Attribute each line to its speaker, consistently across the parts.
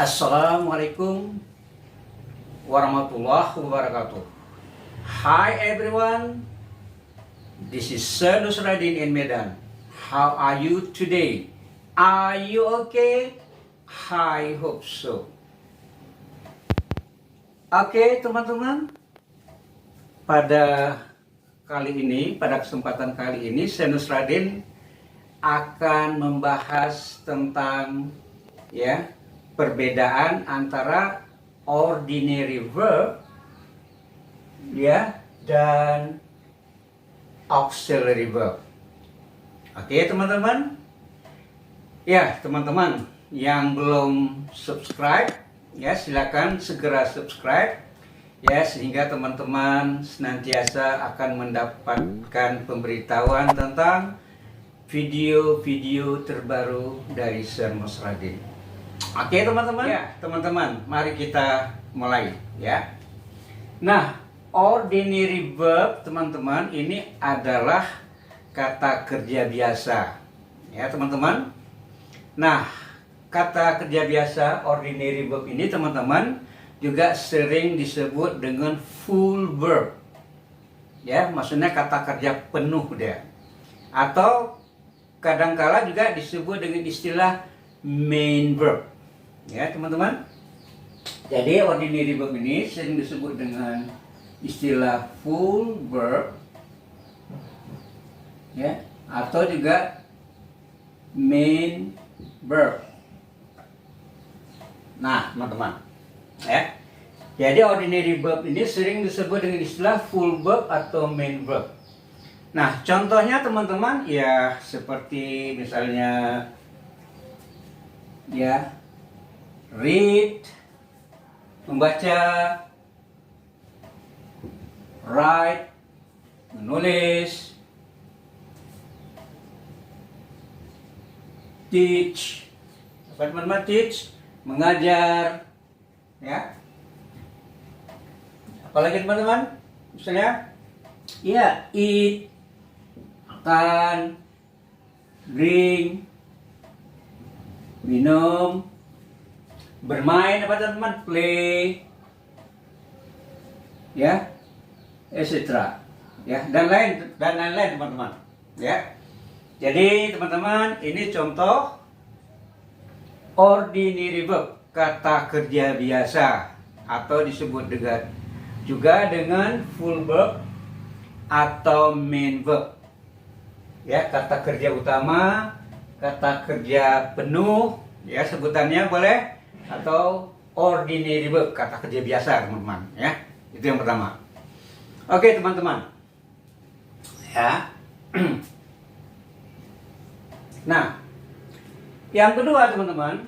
Speaker 1: Assalamualaikum warahmatullahi wabarakatuh. Hi everyone, this is Sir Nusradin in Medan. How are you today? Are you okay? I hope so. Oke teman-teman, pada kesempatan kali ini Sir Nusradin akan membahas tentang perbedaan antara ordinary verb dan auxiliary verb. Oke teman-teman. Ya, teman-teman yang belum subscribe silakan segera subscribe sehingga teman-teman senantiasa akan mendapatkan pemberitahuan tentang video-video terbaru dari Sir Nusradin. Oke teman-teman. Teman-teman, mari kita mulai Nah, ordinary verb teman-teman ini adalah kata kerja biasa teman-teman. Nah, kata kerja biasa ordinary verb ini teman-teman juga sering disebut dengan full verb. Maksudnya kata kerja penuh dia. Atau kadangkala juga disebut dengan istilah main verb. Teman-teman. Jadi ordinary verb ini sering disebut dengan istilah full verb atau juga main verb. Nah, teman-teman, jadi ordinary verb ini sering disebut dengan istilah full verb atau main verb. Nah, contohnya teman-teman seperti misalnya read, membaca, write, menulis, teach, teman-teman, teach, mengajar, apalagi teman-teman, misalnya eat, makan, drink, minum, bermain, apa teman-teman, play, etc. Dan lain-lain teman-teman. Jadi teman-teman, ini contoh ordinary verb, kata kerja biasa, atau disebut juga dengan full verb atau main verb. Kata kerja utama, kata kerja penuh, sebutannya boleh, atau ordinary verb, kata kerja biasa teman-teman. Itu yang pertama. Oke teman-teman. Nah, yang kedua teman-teman,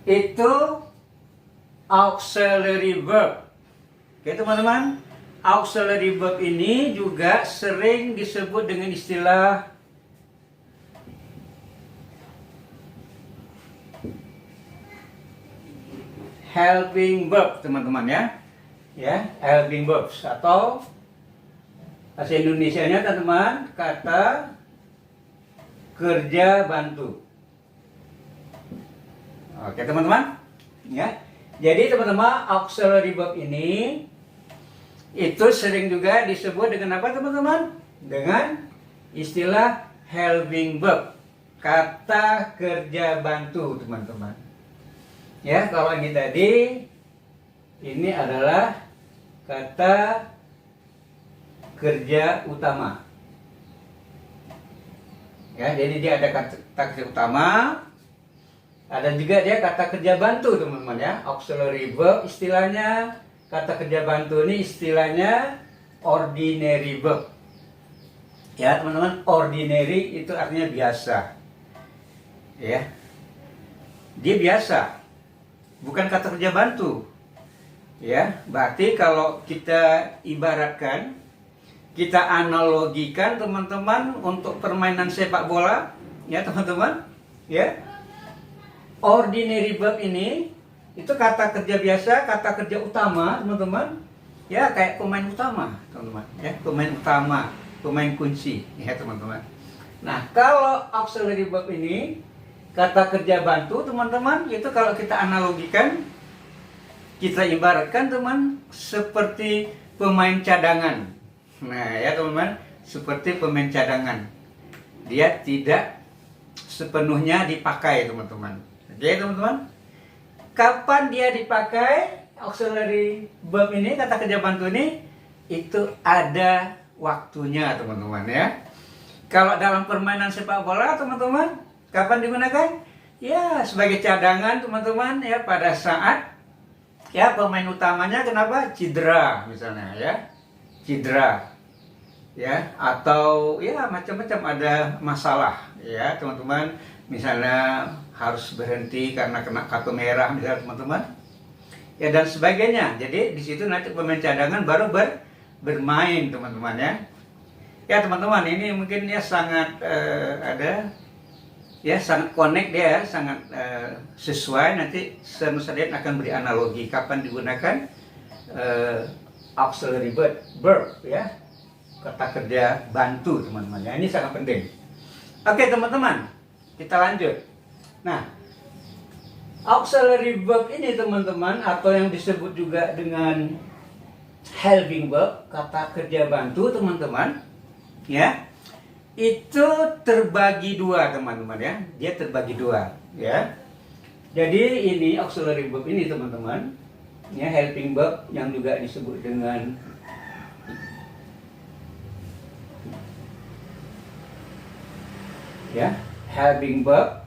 Speaker 1: itu auxiliary verb. Oke teman-teman, auxiliary verb ini juga sering disebut dengan istilah helping verb teman-teman helping verbs, atau bahasa Indonesianya teman-teman kata kerja bantu. Oke teman-teman, jadi teman-teman auxiliary verb ini itu sering juga disebut dengan apa teman-teman? Dengan istilah helping verb, kata kerja bantu teman-teman. Kalau ini tadi, ini adalah kata kerja utama. Jadi dia ada kata kerja utama, ada juga dia kata kerja bantu teman-teman auxiliary verb istilahnya, kata kerja bantu ini istilahnya ordinary verb. Teman-teman, ordinary itu artinya biasa. Dia biasa, bukan kata kerja bantu. Berarti kalau kita ibaratkan, kita analogikan teman-teman untuk permainan sepak bola, teman-teman, ordinary verb ini itu kata kerja biasa, kata kerja utama, teman-teman. Kayak pemain utama, teman-teman. Pemain utama, pemain kunci, teman-teman. Nah, kalau auxiliary verb ini kata kerja bantu teman-teman itu kalau kita analogikan, kita ibaratkan teman seperti pemain cadangan. Nah ya teman-teman, seperti pemain cadangan. Dia tidak sepenuhnya dipakai teman-teman. Oke teman-teman. Kapan dia dipakai auxiliary verb ini, kata kerja bantu ini? Itu ada waktunya teman-teman ya. Kalau dalam permainan sepak bola teman-teman, kapan digunakan? Ya sebagai cadangan teman-teman ya, pada saat ya pemain utamanya kenapa? Cedera misalnya ya. Cedera ya, atau ya macam-macam ada masalah ya teman-teman, misalnya harus berhenti karena kena kartu merah misalnya teman-teman ya, dan sebagainya. Jadi di situ nanti pemain cadangan baru bermain teman-teman ya. Ya teman-teman, ini mungkin ya sangat ada ya, sangat connect dia, sangat sesuai. Nanti saya akan beri analogi kapan digunakan auxiliary verb ya, kata kerja bantu teman-teman ya. Ini sangat penting. Oke teman-teman, kita lanjut. Nah, auxiliary verb ini teman-teman, atau yang disebut juga dengan helping verb, kata kerja bantu teman-teman ya, itu terbagi dua teman-teman ya. Dia terbagi dua ya. Jadi ini auxiliary verb ini teman-teman ya, helping verb yang juga disebut dengan ya helping verb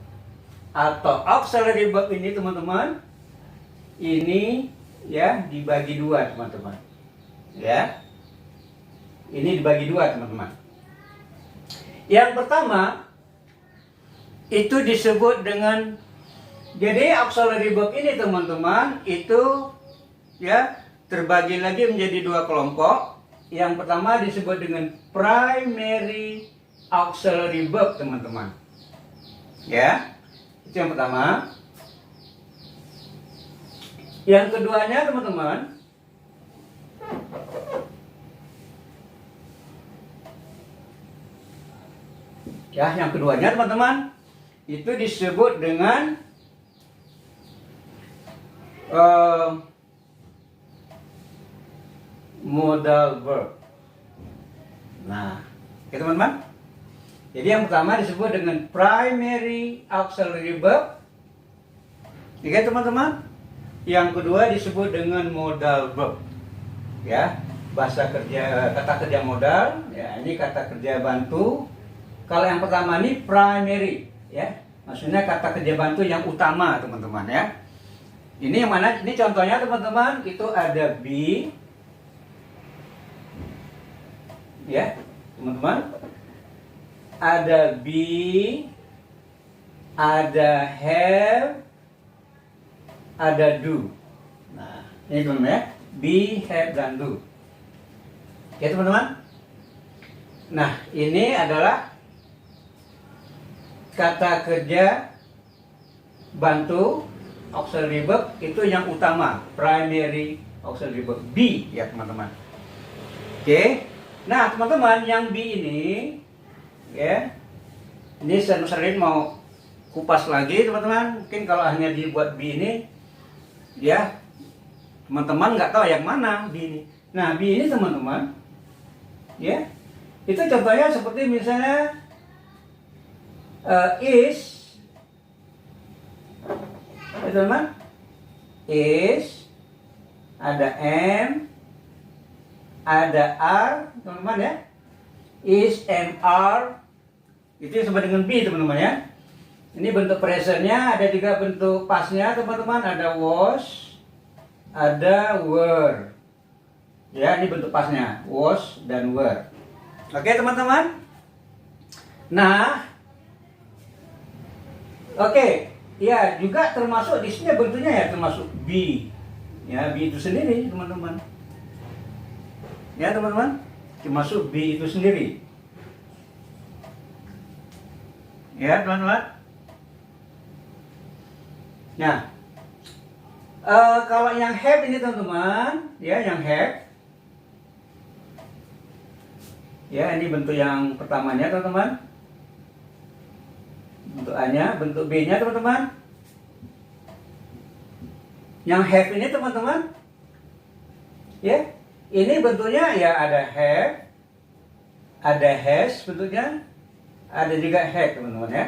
Speaker 1: atau auxiliary verb ini teman-teman, ini ya dibagi dua teman-teman ya. Ini dibagi dua teman-teman. Yang pertama itu disebut dengan, jadi auxiliary verb ini teman-teman itu ya terbagi lagi menjadi dua kelompok. Yang pertama disebut dengan primary auxiliary verb teman-teman ya, itu yang pertama. Yang keduanya teman-teman ya, yang keduanya teman-teman itu disebut dengan modal verb. Nah, oke teman-teman. Jadi yang pertama disebut dengan primary auxiliary verb. Oke teman-teman. Yang kedua disebut dengan modal verb. Ya, bahasa kerja, kata kerja modal. Ya, ini kata kerja bantu. Kalau yang pertama ini primary, ya, maksudnya kata kerja bantu yang utama teman-teman ya. Ini yang mana? Ini contohnya teman-teman, itu ada be, ya, teman-teman. Ada be, ada have, ada do. Nah, ini teman-teman ya, be, have, dan do. Oke teman-teman. Nah, ini adalah kata kerja bantu auxiliary verb itu yang utama, primary auxiliary verb be ya teman-teman. Oke. Nah, teman-teman, yang be ini ya. Ini saya mau kupas lagi teman-teman. Mungkin kalau hanya dibuat be ini ya teman-teman nggak tahu yang mana be ini. Nah, be ini teman-teman ya. Itu contohnya seperti misalnya is, ya teman-teman, is, ada am, ada are, teman-teman ya, is, am, are, itu sama dengan be teman-teman ya. Ini bentuk presentnya, ada juga bentuk pastnya teman-teman, ada was, ada were, ya ini bentuk pastnya, was dan were. Oke teman-teman. Nah, oke, ya juga termasuk di sini bentuknya ya, termasuk be. Ya, be itu sendiri, teman-teman. Ya, teman-teman, termasuk be itu sendiri. Ya, teman-teman. Nah, kalau yang have ini, teman-teman, ya, yang have. Ya, ini bentuk yang pertamanya, teman-teman. Bentuk A-nya, bentuk B-nya teman-teman. Yang have ini teman-teman, ya, ini bentuknya ya ada have, ada has bentuknya, ada juga have teman-teman ya.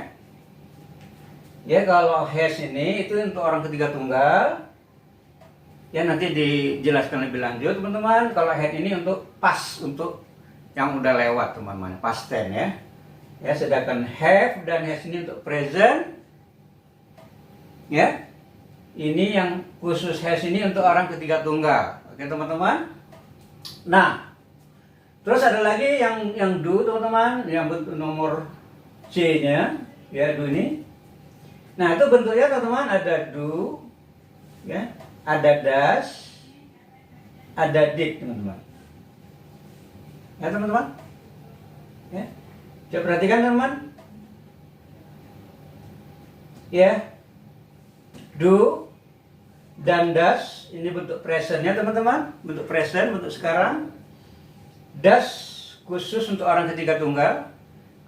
Speaker 1: Ya kalau has ini itu untuk orang ketiga tunggal. Ya nanti dijelaskan lebih lanjut teman-teman. Kalau had ini untuk past, untuk yang udah lewat teman-teman, past tense ya. Ya, sedangkan have dan has ini untuk present. Ya. Ini yang khusus has ini untuk orang ketiga tunggal. Oke, teman-teman. Nah, terus ada lagi yang do teman-teman, yang bentuk nomor C-nya, ya do ini. Nah, itu bentuknya teman-teman ada do, ya, ada does, ada did teman-teman. Ya, teman-teman. Ya. Coba perhatikan teman-teman. Ya. Do dan does ini bentuk presentnya teman-teman, bentuk present, bentuk sekarang. Does khusus untuk orang ketiga tunggal.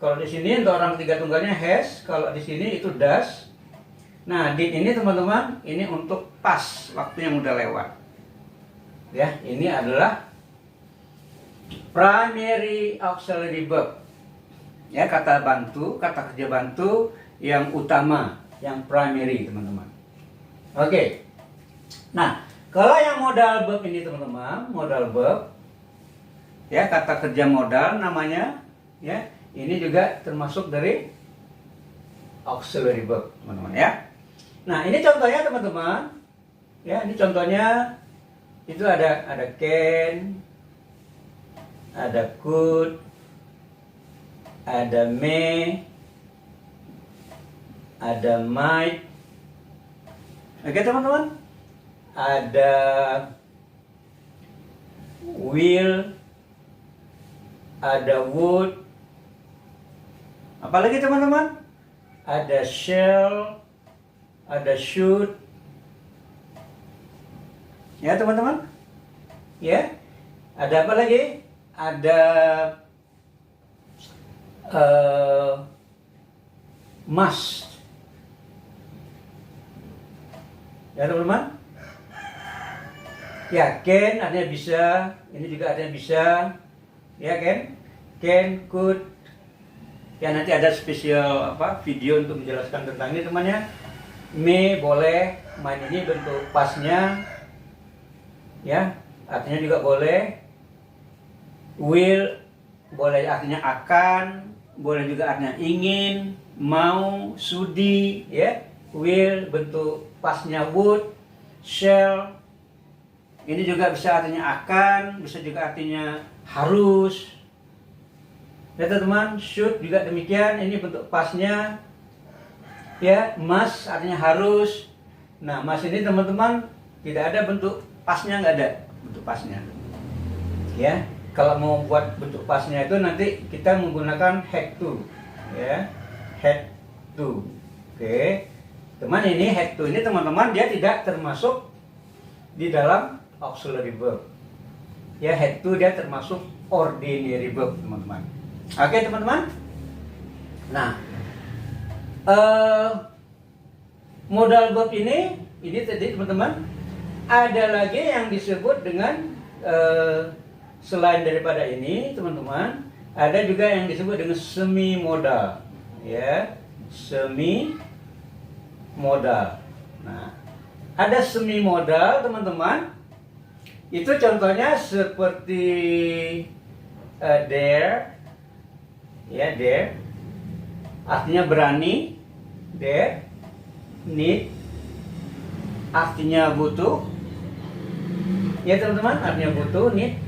Speaker 1: Kalau di sini untuk orang ketiga tunggalnya has, kalau di sini itu does. Nah, did ini teman-teman, ini untuk past, waktu yang udah lewat. Ya, ini adalah primary auxiliary verb. Ya, kata bantu, kata kerja bantu yang utama, yang primary teman-teman. Oke. Nah, kalau yang modal verb ini teman-teman, modal verb, ya kata kerja modal namanya, ya ini juga termasuk dari auxiliary verb teman-teman ya. Nah, ini contohnya teman-teman, ya ini contohnya itu ada can, ada could, ada may, ada might. Oke teman-teman, ada will, ada would, apalagi teman-teman, ada shall, ada should, ya teman-teman, ya, ada apa lagi? Ada must. Ya teman-teman. Ya, can artinya bisa, ini juga artinya bisa. Ya can, could. Ya nanti ada spesial video untuk menjelaskan tentang ini temannya. May boleh, might ini bentuk pasnya. Ya, artinya juga boleh. Will boleh artinya akan, boleh juga artinya ingin, mau, sudi, ya. Will bentuk pasnya would, shall. Ini juga bisa artinya akan, bisa juga artinya harus. Ya teman-teman, should juga demikian, ini bentuk pasnya. Ya, must artinya harus. Nah, must ini teman-teman tidak ada bentuk pasnya, nggak ada bentuk pasnya. Ya, kalau mau buat bentuk pasnya itu nanti kita menggunakan had to. Ya, had to. Oke. Teman ini had to ini teman-teman dia tidak termasuk di dalam auxiliary verb. Ya, had to dia termasuk ordinary verb teman-teman. Oke teman-teman. Nah, modal verb ini tadi teman-teman ada lagi yang disebut dengan selain daripada ini teman-teman, ada juga yang disebut dengan semi modal. Ya, semi modal. Nah, ada semi modal teman-teman. Itu contohnya seperti dare, ya dare, artinya berani. Dare, need, artinya butuh. Ya teman-teman, artinya butuh. Need,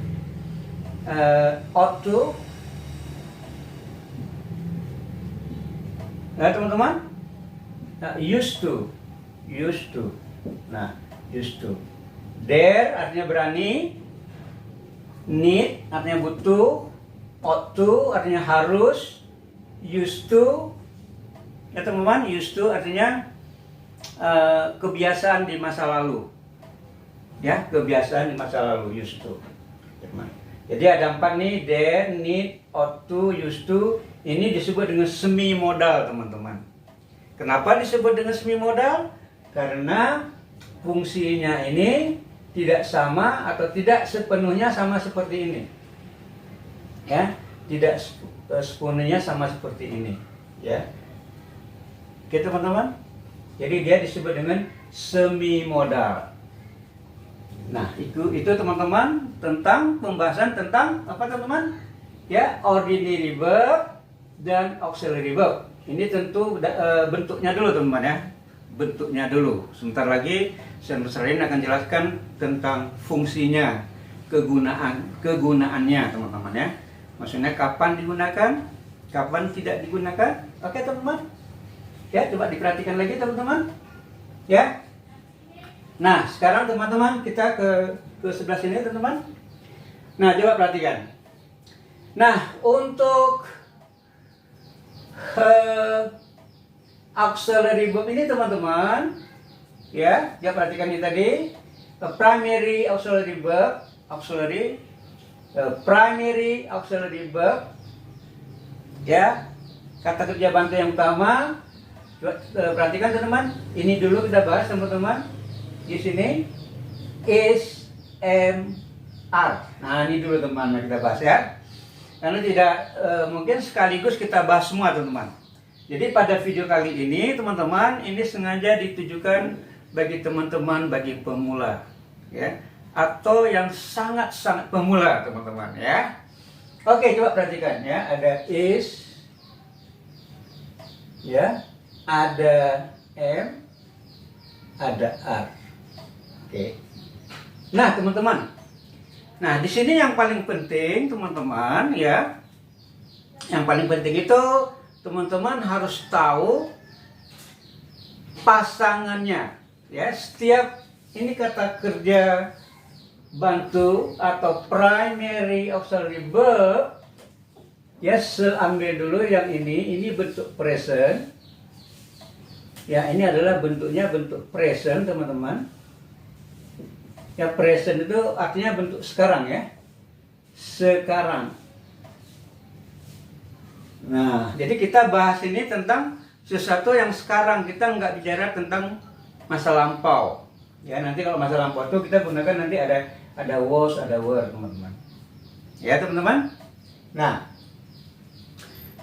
Speaker 1: ought to. Nah teman-teman. Used to. Nah, used to. Dare artinya berani. Need artinya butuh. Ought to artinya harus. Used to. Ya teman-teman, used to artinya kebiasaan di masa lalu. Ya, kebiasaan di masa lalu, used to. Jadi ada 4 nih, dare, need, ought to, used to. Ini disebut dengan semi modal teman-teman. Kenapa disebut dengan semimodal? Karena fungsinya ini tidak sama atau tidak sepenuhnya sama seperti ini. Ya, tidak sepenuhnya sama seperti ini, ya. Oke teman-teman. Jadi dia disebut dengan semimodal. Nah, itu teman-teman tentang pembahasan tentang apa teman-teman? Ya, ordinary verb dan auxiliary verb. Ini tentu bentuknya dulu teman-teman ya. Bentuknya dulu. Sebentar lagi saya akan jelaskan tentang fungsinya, kegunaannya teman-teman ya. Maksudnya kapan digunakan, kapan tidak digunakan. Oke teman-teman. Ya, coba diperhatikan lagi teman-teman. Ya. Nah, sekarang teman-teman kita ke sebelah sini teman-teman. Nah, coba perhatikan. Nah, untuk auxiliary verb ini teman-teman, ya, coba perhatikan ini tadi. Primary auxiliary verb, primary auxiliary verb. Ya. Kata kerja bantu yang utama. Perhatikan teman-teman, ini dulu kita bahas teman-teman. Di sini is, am, are. Nah, ini dulu teman-teman kita bahas ya. Karena tidak mungkin sekaligus kita bahas semua teman-teman. Jadi pada video kali ini teman-teman, ini sengaja ditujukan bagi teman-teman bagi pemula, ya, atau yang sangat-sangat pemula teman-teman ya. Oke, coba perhatikan ya, ada is, ya. Ada am, ada are. Oke. Nah, teman-teman. Nah, di sini yang paling penting, teman-teman, ya. Yang paling penting itu teman-teman harus tahu pasangannya. Ya, setiap ini kata kerja bantu atau primary auxiliary verb. Ya, ambil dulu yang ini bentuk present. Ya, ini adalah bentuknya bentuk present, teman-teman. Ya, present itu artinya bentuk sekarang ya. Sekarang. Nah, jadi kita bahas ini tentang sesuatu yang sekarang. Kita nggak bicara tentang masa lampau. Ya, nanti kalau masa lampau itu kita gunakan nanti ada was, ada were, teman-teman. Ya, teman-teman. Nah,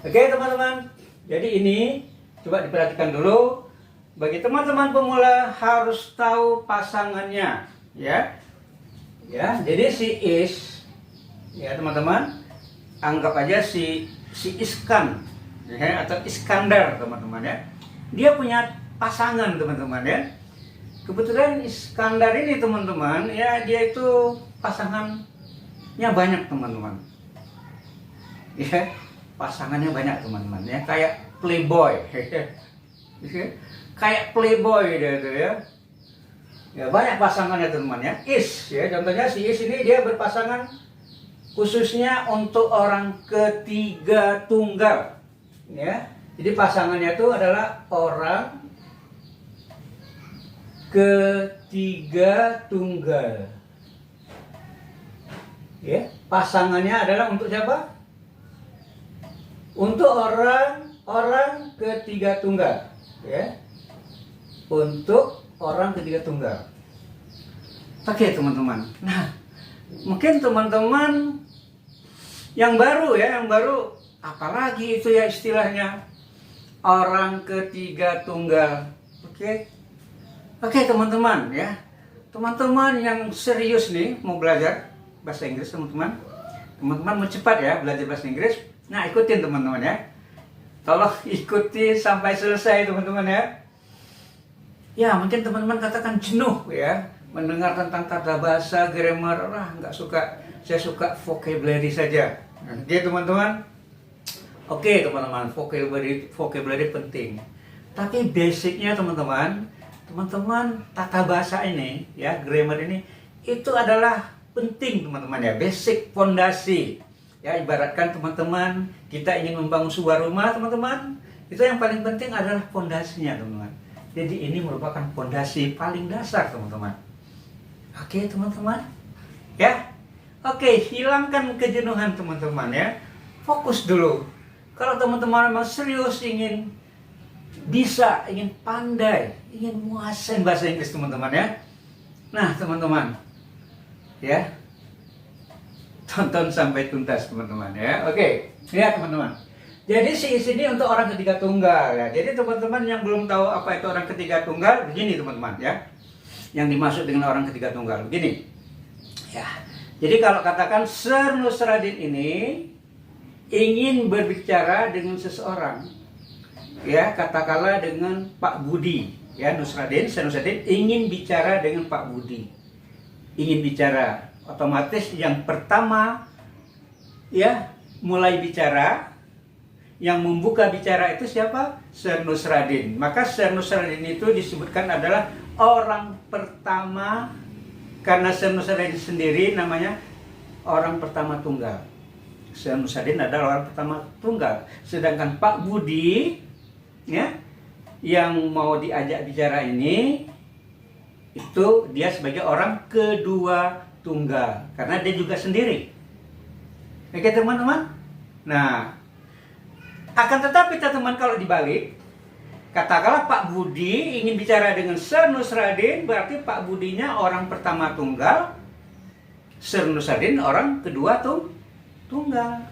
Speaker 1: oke, teman-teman. Jadi ini coba diperhatikan dulu. Bagi teman-teman pemula harus tahu pasangannya, ya. Ya, jadi si is, ya teman-teman, anggap aja si Iskan, ya, atau Iskandar teman-teman ya. Dia punya pasangan teman-teman ya. Kebetulan Iskandar ini teman-teman, ya dia itu pasangannya banyak teman-teman. Ya, pasangannya banyak teman-teman ya, kayak playboy. Kayak playboy dia itu ya. Ya, banyak pasangannya teman ya. Is ya, contohnya si Is ini dia berpasangan khususnya untuk orang ketiga tunggal. Ya. Jadi pasangannya itu adalah orang ketiga tunggal. Ya, pasangannya adalah untuk siapa? Untuk orang ketiga tunggal, ya. Untuk orang ketiga tunggal. Oke, teman-teman. Nah, mungkin teman-teman yang baru ya, apalagi itu ya istilahnya orang ketiga tunggal. Oke. Oke, teman-teman ya. Teman-teman yang serius nih mau belajar bahasa Inggris, teman-teman. Teman-teman mau cepat ya belajar bahasa Inggris. Nah, ikutin teman-teman ya. Tolong ikuti sampai selesai teman-teman ya. Ya, mungkin teman-teman katakan jenuh ya mendengar tentang tata bahasa, grammar, nggak suka. Saya suka vocabulary saja. Oke, teman-teman. Oke, teman-teman, vocabulary penting. Tapi basicnya teman-teman, tata bahasa ini ya, grammar ini itu adalah penting teman-teman ya, basic fondasi. Ya, ibaratkan teman-teman kita ingin membangun sebuah rumah teman-teman, itu yang paling penting adalah fondasinya teman-teman. Jadi ini merupakan fondasi paling dasar teman-teman. Oke teman-teman, ya. Oke, hilangkan kejenuhan teman-teman ya. Fokus dulu. Kalau teman-teman memang serius ingin bisa, ingin pandai, ingin menguasai bahasa Inggris teman-teman ya. Nah teman-teman, ya, tonton sampai tuntas teman-teman ya. Oke, lihat teman-teman. Jadi sini untuk orang ketiga tunggal ya. Jadi teman-teman yang belum tahu apa itu orang ketiga tunggal, begini teman-teman ya. Yang dimaksud dengan orang ketiga tunggal begini. Ya. Jadi kalau katakan Sir Nusradin ini ingin berbicara dengan seseorang, ya, katakanlah dengan Pak Budi, ya, Sir Nusradin ingin bicara dengan Pak Budi, ingin bicara, otomatis yang pertama, ya, mulai bicara, yang membuka bicara itu siapa? Sir Nusradin. Maka Sir Nusradin itu disebutkan adalah orang pertama, karena Sir Nusradin sendiri namanya orang pertama tunggal. Sir Nusradin adalah orang pertama tunggal, sedangkan Pak Budi, ya, yang mau diajak bicara ini itu dia sebagai orang kedua tunggal karena dia juga sendiri. Oke teman-teman. Nah, akan tetapi teman-teman kalau dibalik, katakanlah Pak Budi ingin bicara dengan Sir Nusradin, berarti Pak Budinya orang pertama tunggal, Sir Nusradin orang kedua tunggal.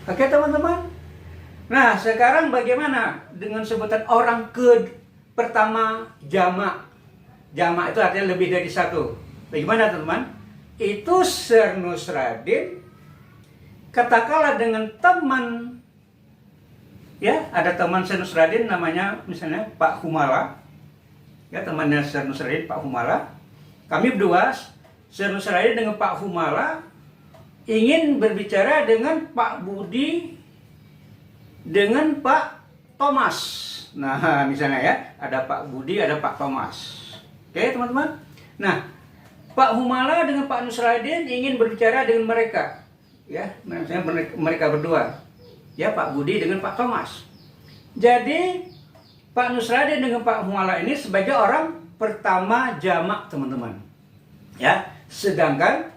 Speaker 1: Oke teman-teman. Nah, sekarang bagaimana dengan sebutan orang pertama jamak? Jamak itu artinya lebih dari satu. Bagaimana teman-teman? Itu Sir Nusradin, katakanlah dengan teman, ya, ada teman Sir Nusradin namanya misalnya Pak Humala, ya, temannya Sir Nusradin Pak Humala. Kami berdua, Sir Nusradin dengan Pak Humala, ingin berbicara dengan Pak Budi dengan Pak Thomas. Nah, misalnya ya, ada Pak Budi, ada Pak Thomas. Oke, teman-teman. Nah, Pak Humala dengan Pak Nusradin ingin berbicara dengan mereka. Ya, misalnya mereka berdua. Ya, Pak Budi dengan Pak Thomas. Jadi, Pak Nusradin dengan Pak Humala ini sebagai orang pertama jamak, teman-teman. Ya, sedangkan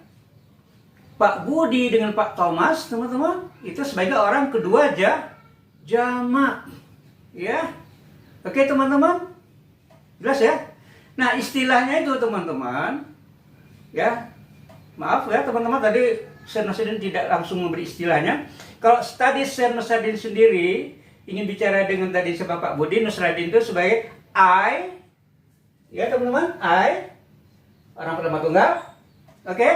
Speaker 1: Pak Budi dengan Pak Thomas, teman-teman, itu sebagai orang kedua jamak, ya. Oke teman-teman, jelas ya. Nah istilahnya itu teman-teman, ya, maaf ya teman-teman, tadi Sir Nusradin tidak langsung memberi istilahnya. Kalau tadi Sir Nusradin sendiri ingin bicara dengan tadi siapa Pak Budi, Nusradin itu sebagai I, ya teman-teman, I, orang pertama tunggal. Oke,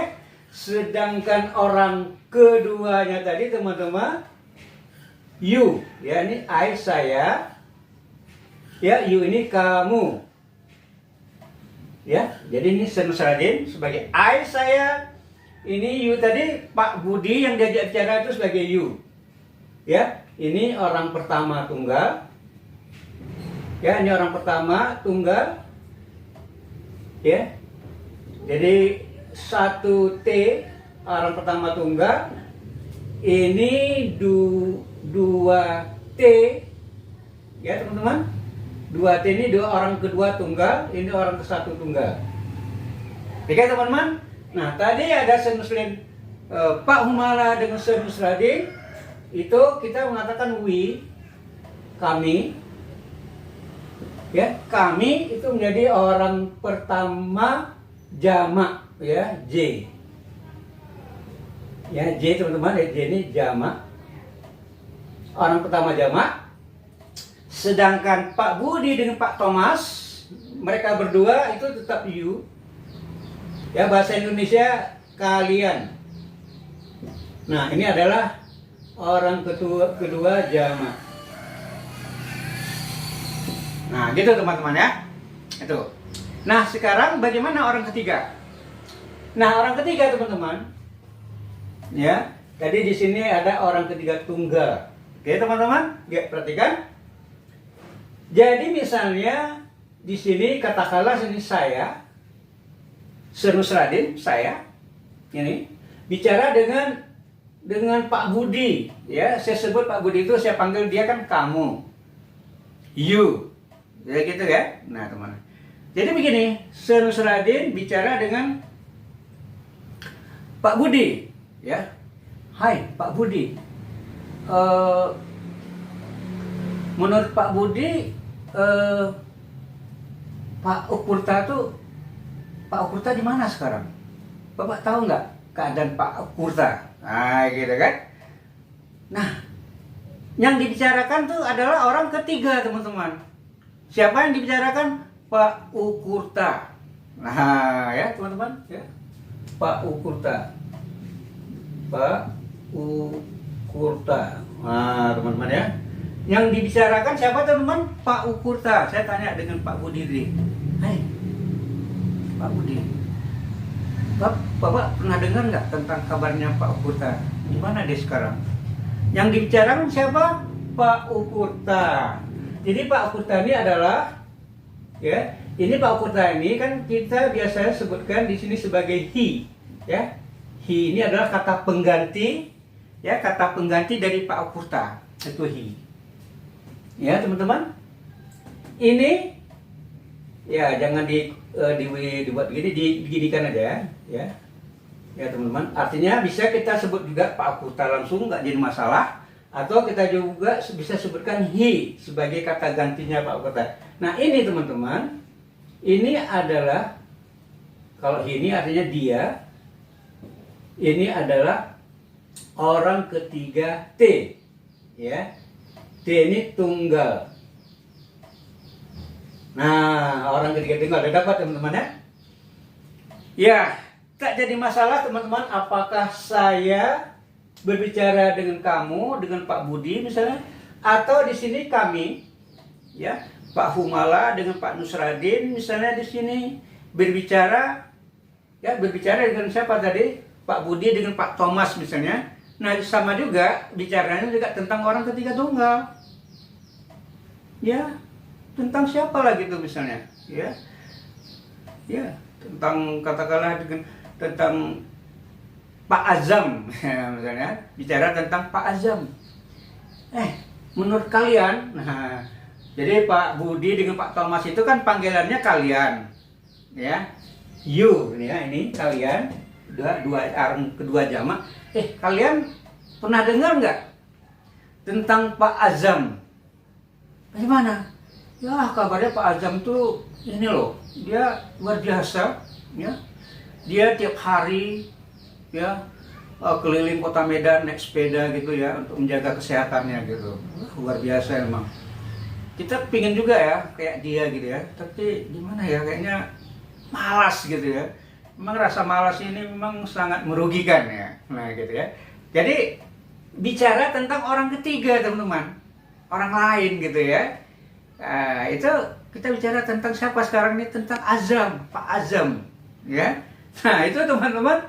Speaker 1: sedangkan orang keduanya tadi teman-teman, you, ya, ini I saya, ya, you ini kamu, ya. Jadi ini Sir Nusradin sebagai I saya, ini you tadi Pak Budi yang diajak bicara itu sebagai you, ya. Ini orang pertama tunggal, ya, ini orang pertama tunggal, ya. Jadi 1T orang pertama tunggal, ini 2T, ya teman-teman, 2T ini dua orang kedua tunggal, ini orang ke satu tunggal. Oke teman-teman. Nah tadi ada Sir Nusradin, Pak Humala dengan Sir Nusradin, itu kita mengatakan we, kami, ya, kami itu menjadi orang pertama jamak, ya, J, ya, J teman-teman, J ini jamak, orang pertama jamak. Sedangkan Pak Budi dengan Pak Thomas, mereka berdua itu tetap you, ya, bahasa Indonesia kalian. Nah ini adalah orang kedua jamak. Nah gitu teman-teman ya, itu. Nah sekarang bagaimana orang ketiga? Nah orang ketiga teman-teman, ya, tadi di sini ada orang ketiga tunggal. Oke teman-teman, ya, perhatikan. Jadi misalnya di sini katakanlah sini saya, Sir Nusradin, saya ini bicara dengan Pak Budi, ya, saya sebut Pak Budi itu saya panggil dia kan kamu, you, ya gitu ya. Nah teman, jadi begini, Sir Nusradin bicara dengan Pak Budi, ya, hai Pak Budi, Menurut Pak Budi, Pak Okurta tuh, Pak Okurta di mana sekarang? Bapak tahu nggak keadaan Pak Okurta? Nah, gitu kan? Nah, yang dibicarakan tuh adalah orang ketiga, teman-teman. Siapa yang dibicarakan? Pak Okurta. Nah, ya teman-teman, ya. Pak Okurta. Pak Okurta. Nah, teman-teman ya. Yang dibicarakan siapa, teman-teman? Pak Okurta. Saya tanya dengan Pak Budi. Hai, Pak Budi. Bapak pernah dengar nggak tentang kabarnya Pak Okurta? Di mana dia sekarang? Yang dibicarakan siapa? Pak Okurta. Jadi Pak Okurta ini adalah, ya, ini Pak Okurta ini kan kita biasanya sebutkan di sini sebagai he, ya. He ini adalah kata pengganti, ya, kata pengganti dari Pak Okurta. Itu he. Ya, teman-teman. Ini, ya, jangan dibuat begini, diginikan aja, ya. Ya, teman-teman. Artinya bisa kita sebut juga Pak Okurta langsung, nggak jadi masalah. Atau kita juga bisa sebutkan he sebagai kata gantinya Pak Okurta. Nah, ini teman-teman, ini adalah, kalau he ini artinya dia, ini adalah orang ketiga T, ya. T ini tunggal. Nah, orang ketiga tunggal, udah dapat teman-teman ya? Ya, tak jadi masalah teman-teman apakah saya berbicara dengan kamu, dengan Pak Budi misalnya, atau di sini kami, ya, Pak Humala dengan Pak Nusradin misalnya di sini berbicara, ya, berbicara dengan siapa tadi? Pak Budi dengan Pak Thomas misalnya. Nah, sama juga bicaranya juga tentang orang ketiga tunggal. Ya, tentang siapa lagi tuh misalnya, ya. Ya, tentang katakanlah tentang Pak Azam misalnya, bicara tentang Pak Azam. Menurut kalian, nah, jadi Pak Budi dengan Pak Thomas itu kan panggilannya kalian, ya. You, ya, ini kalian. Kedua jamak. Kalian pernah dengar nggak tentang Pak Azam? Bagaimana? Ya, kabarnya Pak Azam tuh ini loh, dia luar biasa, ya. Dia tiap hari, ya, keliling kota Medan naik sepeda gitu ya untuk menjaga kesehatannya gitu. Luar biasa emang. Kita pingin juga ya kayak dia gitu ya, tapi gimana ya, kayaknya malas gitu ya. Memang rasa malas ini memang sangat merugikan ya. Nah, gitu ya. Jadi bicara tentang orang ketiga, teman-teman. Orang lain gitu ya. Nah, itu kita bicara tentang siapa sekarang ini? Tentang Azam, Pak Azam, ya. Nah, itu teman-teman.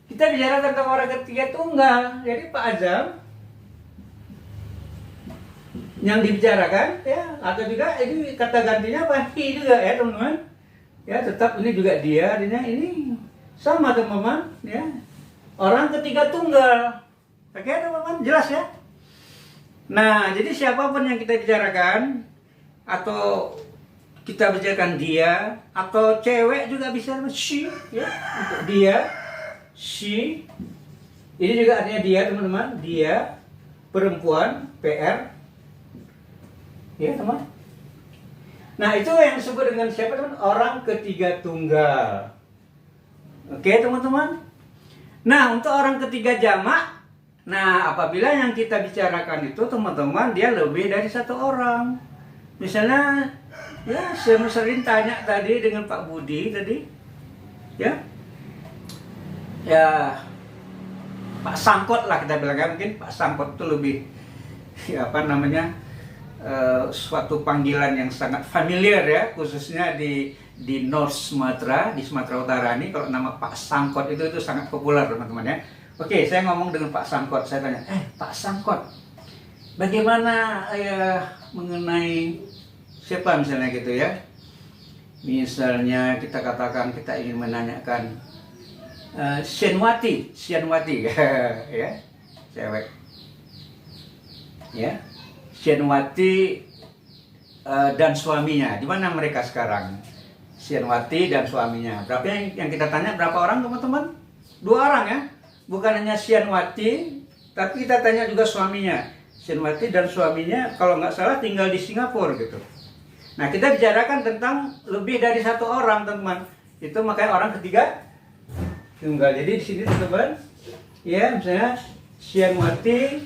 Speaker 1: Kita bicara tentang orang ketiga tunggal. Jadi Pak Azam yang dibicarakan, ya, atau juga ini kata gantinya Pak Hi juga ya, teman-teman. Ya, tetap ini juga dia, artinya ini sama teman-teman, ya. Orang ketiga tunggal. Oke teman-teman, jelas ya? Nah, jadi siapapun yang kita bicarakan, atau kita bicarakan dia, atau cewek juga bisa she, ya, untuk dia, she. Ini juga artinya dia teman-teman, dia, perempuan, PR. Ya teman. Nah, itu yang disebut dengan siapa teman? Orang ketiga tunggal. Oke teman-teman. Nah, untuk orang ketiga jamak, nah, apabila yang kita bicarakan itu teman-teman, dia lebih dari satu orang. Misalnya, ya, saya sering tanya tadi dengan Pak Budi tadi, ya, ya, Pak Sangkot lah kita bilang, mungkin Pak Sangkot itu lebih, ya, apa namanya, suatu panggilan yang sangat familiar ya, khususnya di North Sumatera, di Sumatera Utara ini. Kalau nama Pak Sangkot itu sangat populer teman-teman ya. Oke, saya ngomong dengan Pak Sangkot, saya tanya, Pak Sangkot, bagaimana ya mengenai siapa misalnya gitu ya? Misalnya kita katakan kita ingin menanyakan Sianwati, ya, cewek, ya. Sianwati dan suaminya, di mana mereka sekarang? Sianwati dan suaminya. Berapa yang kita tanya, berapa orang teman-teman? 2 orang ya. Bukan hanya Sianwati, tapi kita tanya juga suaminya. Sianwati dan suaminya kalau nggak salah tinggal di Singapura gitu. Nah, kita bicarakan tentang lebih dari satu orang, teman-teman. Itu makanya orang ketiga tunggal. Jadi di sini, teman-teman, ya, misalnya Sianwati,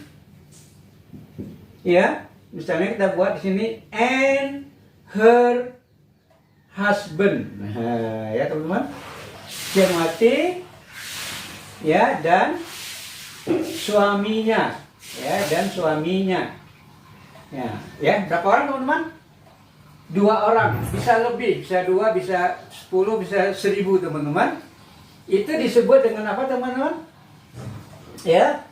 Speaker 1: ya, misalnya kita buat di sini and her husband. Nah, ya, teman-teman. Sianwati, ya, dan suaminya, ya, dan suaminya. Ya, berapa orang, teman-teman? 2 orang, bisa lebih, bisa 2, bisa 10, bisa 1000, teman-teman. Itu disebut dengan apa, teman-teman? Ya.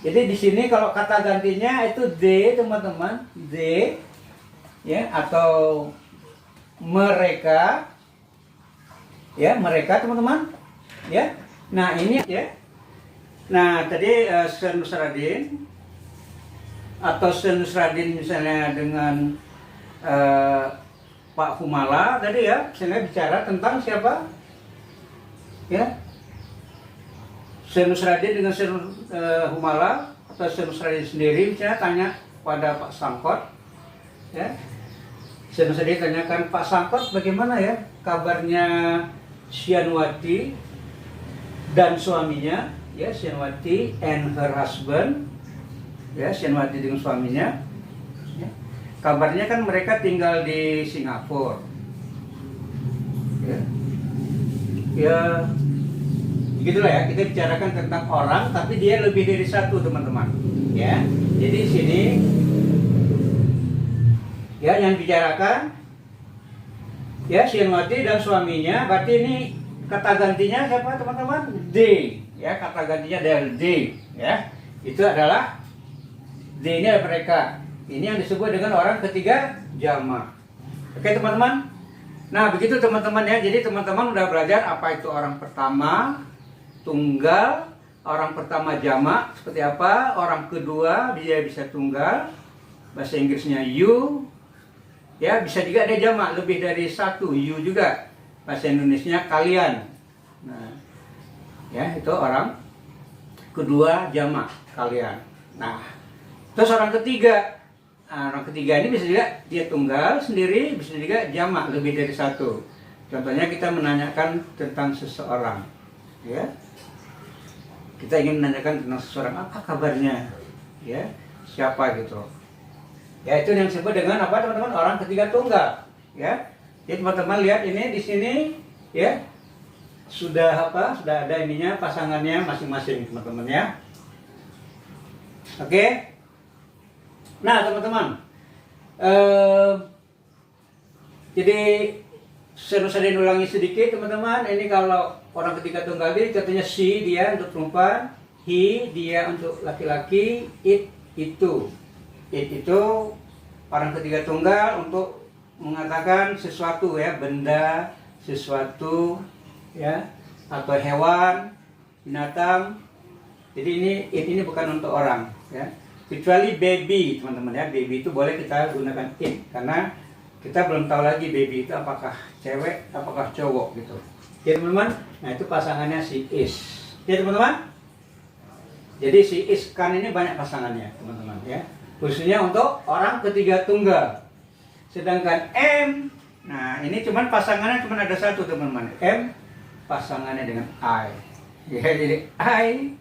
Speaker 1: Jadi di sini kalau kata gantinya itu they, teman-teman. They, ya, atau mereka. Ya, mereka, teman-teman. Ya. Nah, ini ya. Nah, tadi Senusradin atau Senusradin misalnya dengan Pak Humala tadi ya, saya bicara tentang siapa? Ya, Senusradin dengan Humala atau Senusradin sendiri misalnya tanya pada Pak Sangkot, ya, Senusradin tanyakan, Pak Sangkot bagaimana ya kabarnya Sianwati dan suaminya, ya, Sianwati and her husband, ya, Sianwati dengan suaminya. Kabarnya kan mereka tinggal di Singapura. Ya, begitulah ya, kita bicarakan tentang orang, tapi dia lebih dari satu, teman-teman. Ya, jadi di sini, ya, yang bicarakan, ya, Sianwati dan suaminya. Berarti ini kata gantinya siapa, teman-teman? They, ya, kata gantinya dari they, ya. Itu adalah they, ini adalah mereka. Ini yang disebut dengan orang ketiga jamak. Oke, teman-teman. Nah, begitu teman-teman ya. Jadi teman-teman udah belajar apa itu orang pertama tunggal, orang pertama jamak seperti apa, orang kedua dia bisa tunggal, bahasa Inggrisnya you. Ya, bisa juga ada jamak lebih dari satu, you juga. Bahasa Indonesianya kalian. Nah, ya, itu orang kedua jamak, kalian. Nah, terus orang ketiga. Nah, orang ketiga ini bisa juga dia tunggal sendiri, bisa juga jamak lebih dari satu. Contohnya kita menanyakan tentang seseorang, ya. Kita ingin menanyakan tentang seseorang, apa kabarnya, ya, siapa gitu. Ya, itu yang disebut dengan apa, teman-teman? Orang ketiga tunggal, ya. Jadi teman-teman lihat ini di sini, ya, sudah apa? Sudah ada ininya, pasangannya masing-masing, teman-teman ya. Oke. Nah, teman-teman, jadi saya ulangi sedikit, teman-teman. Ini kalau orang ketiga tunggal ini katanya she, dia untuk perempuan, he, dia untuk laki-laki, it, itu. It itu orang ketiga tunggal untuk mengatakan sesuatu, ya, benda, sesuatu, ya, atau hewan, binatang. Jadi ini bukan untuk orang, ya. Kecuali baby, teman-teman ya. Baby itu boleh kita gunakan it, karena kita belum tahu lagi baby itu apakah cewek, apakah cowok gitu. Oke, teman-teman. Nah, itu pasangannya si is. Oke, teman-teman. Jadi si is kan ini banyak pasangannya, teman-teman ya. Khususnya untuk orang ketiga tunggal. Sedangkan M, nah ini cuman pasangannya cuma ada satu, teman-teman. M pasangannya dengan I. Ya, jadi I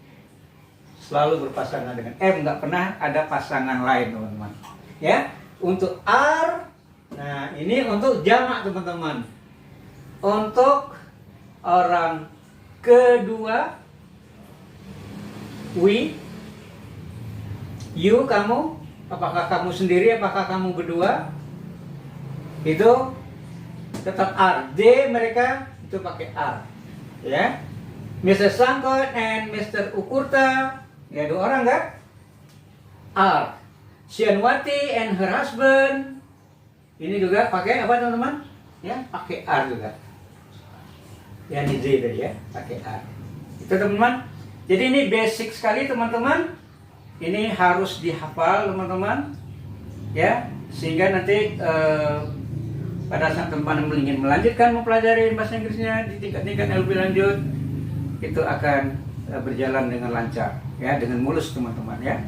Speaker 1: selalu berpasangan dengan M, nggak pernah ada pasangan lain, teman-teman. Ya, untuk R, nah ini untuk jamak, teman-teman. Untuk orang kedua, we, you, kamu, apakah kamu sendiri, apakah kamu berdua, itu tetap R. D, mereka itu pakai R. Ya, Mr. Sangkot and Mr. Ukurta, ya, 2 orang kan? R. Sianwati and her husband, ini juga pakai apa, teman-teman? Ya, pakai R juga. Ya, ini Z tadi ya, pakai R. Itu, teman-teman. Jadi ini basic sekali, teman-teman. Ini harus dihafal, teman-teman. Ya, sehingga nanti pada saat teman-teman ingin melanjutkan mempelajari bahasa Inggrisnya di tingkat-tingkat yang lebih lanjut, itu akan berjalan dengan lancar, ya, dengan mulus, teman-teman ya.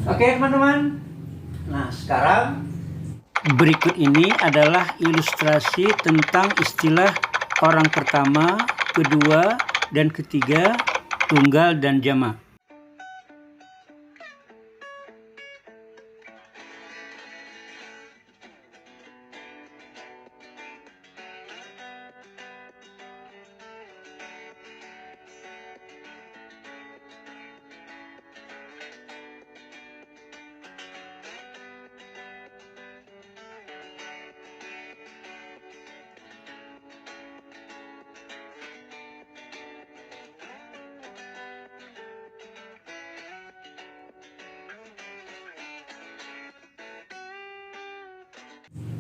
Speaker 1: Oke teman-teman. Nah sekarang berikut ini adalah ilustrasi tentang istilah orang pertama, kedua, dan ketiga, tunggal dan jamak.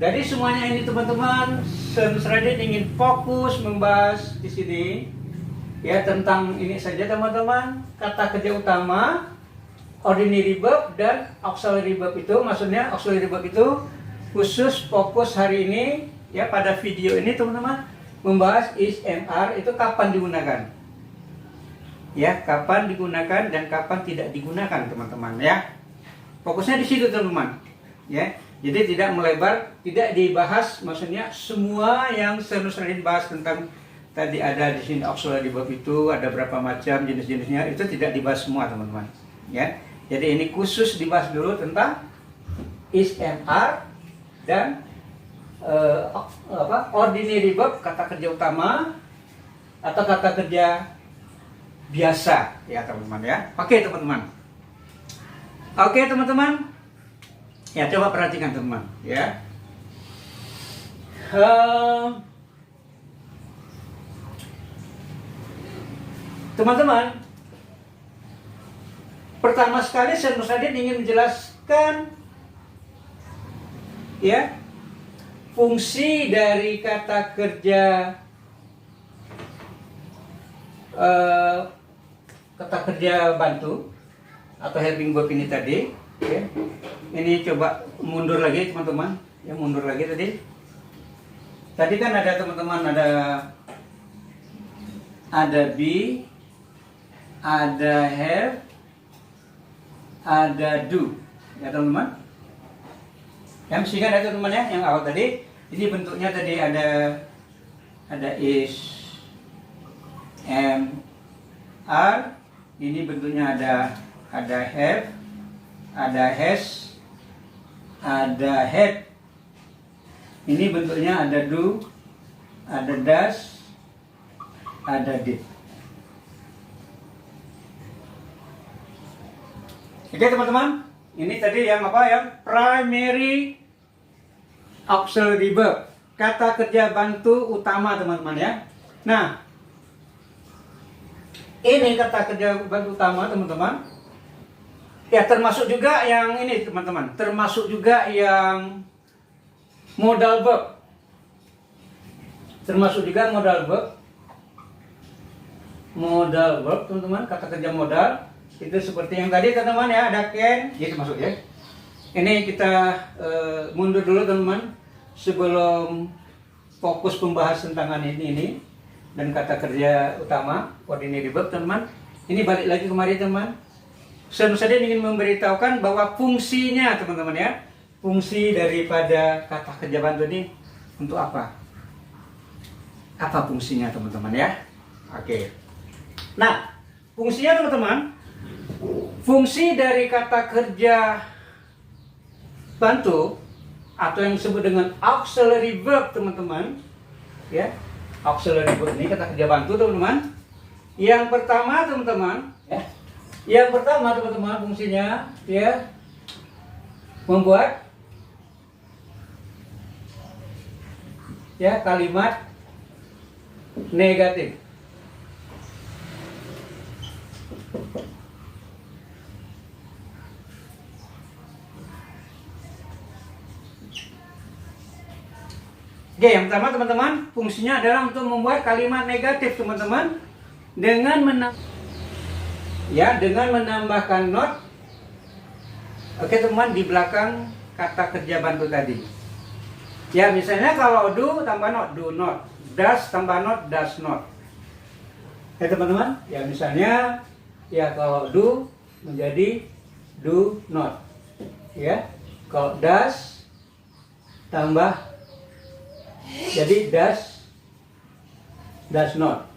Speaker 1: Jadi semuanya ini teman-teman, Senus Radit ingin fokus membahas di sini ya tentang ini saja teman-teman, kata kerja utama, ordinary verb dan auxiliary verb. Itu maksudnya auxiliary verb itu khusus fokus hari ini ya pada video ini teman-teman membahas is and are itu kapan digunakan. Ya, kapan digunakan dan kapan tidak digunakan teman-teman ya. Fokusnya di situ teman-teman. Ya. Jadi tidak melebar, tidak dibahas, maksudnya semua yang Senus Radit bahas tentang tadi ada di sini auxiliary verb itu ada berapa macam jenis-jenisnya itu tidak dibahas semua teman-teman. Ya, jadi ini khusus dibahas dulu tentang is and are dan ordinary verb, kata kerja utama atau kata kerja biasa ya teman-teman ya. Oke teman-teman. Oke teman-teman. Ya coba perhatikan teman ya. Teman-teman, pertama sekali Senus Radit ingin menjelaskan ya fungsi dari kata kerja bantu atau helping verb ini tadi. Ya. Ini coba mundur lagi teman-teman, ya mundur lagi tadi. Tadi kan ada teman-teman ada be, ada have, ada do, ya teman-teman. Yang sehingga ada teman-teman ya, yang awal tadi. Ini bentuknya tadi ada is, am, are. Ini bentuknya ada have, ada has, ada had. Ini bentuknya ada do, ada does, ada did. Oke teman-teman, ini tadi yang apa ya? Primary auxiliary verb, kata kerja bantu utama teman-teman ya. Nah, ini kata kerja bantu utama teman-teman. Ya termasuk juga yang ini teman-teman, termasuk juga yang modal verb. Termasuk juga modal verb. Modal verb teman-teman, kata kerja modal. Itu seperti yang tadi teman-teman ya, ada can, ya termasuk ya. Ini kita mundur dulu teman-teman sebelum fokus pembahasan tentang ini dan kata kerja utama, ordinary verb teman-teman. Ini balik lagi kemari teman-teman. Senus Radit ingin memberitahukan bahwa fungsinya teman-teman ya, fungsi daripada kata kerja bantu ini untuk apa? Apa fungsinya teman-teman ya? Oke. Nah, fungsinya teman-teman, fungsi dari kata kerja bantu atau yang disebut dengan auxiliary verb teman-teman ya, auxiliary verb ini kata kerja bantu teman-teman. Yang pertama teman-teman ya. Yang pertama teman-teman fungsinya ya membuat ya kalimat negatif. Oke, yang pertama teman-teman fungsinya adalah untuk membuat kalimat negatif teman-teman dengan menambahkan not. Oke teman, di belakang kata kerja bantu tadi. Ya misalnya kalau do tambah not, do not. Does tambah not, does not. Ya teman-teman, ya misalnya ya kalau do menjadi do not. Ya. Kalau does tambah jadi does not.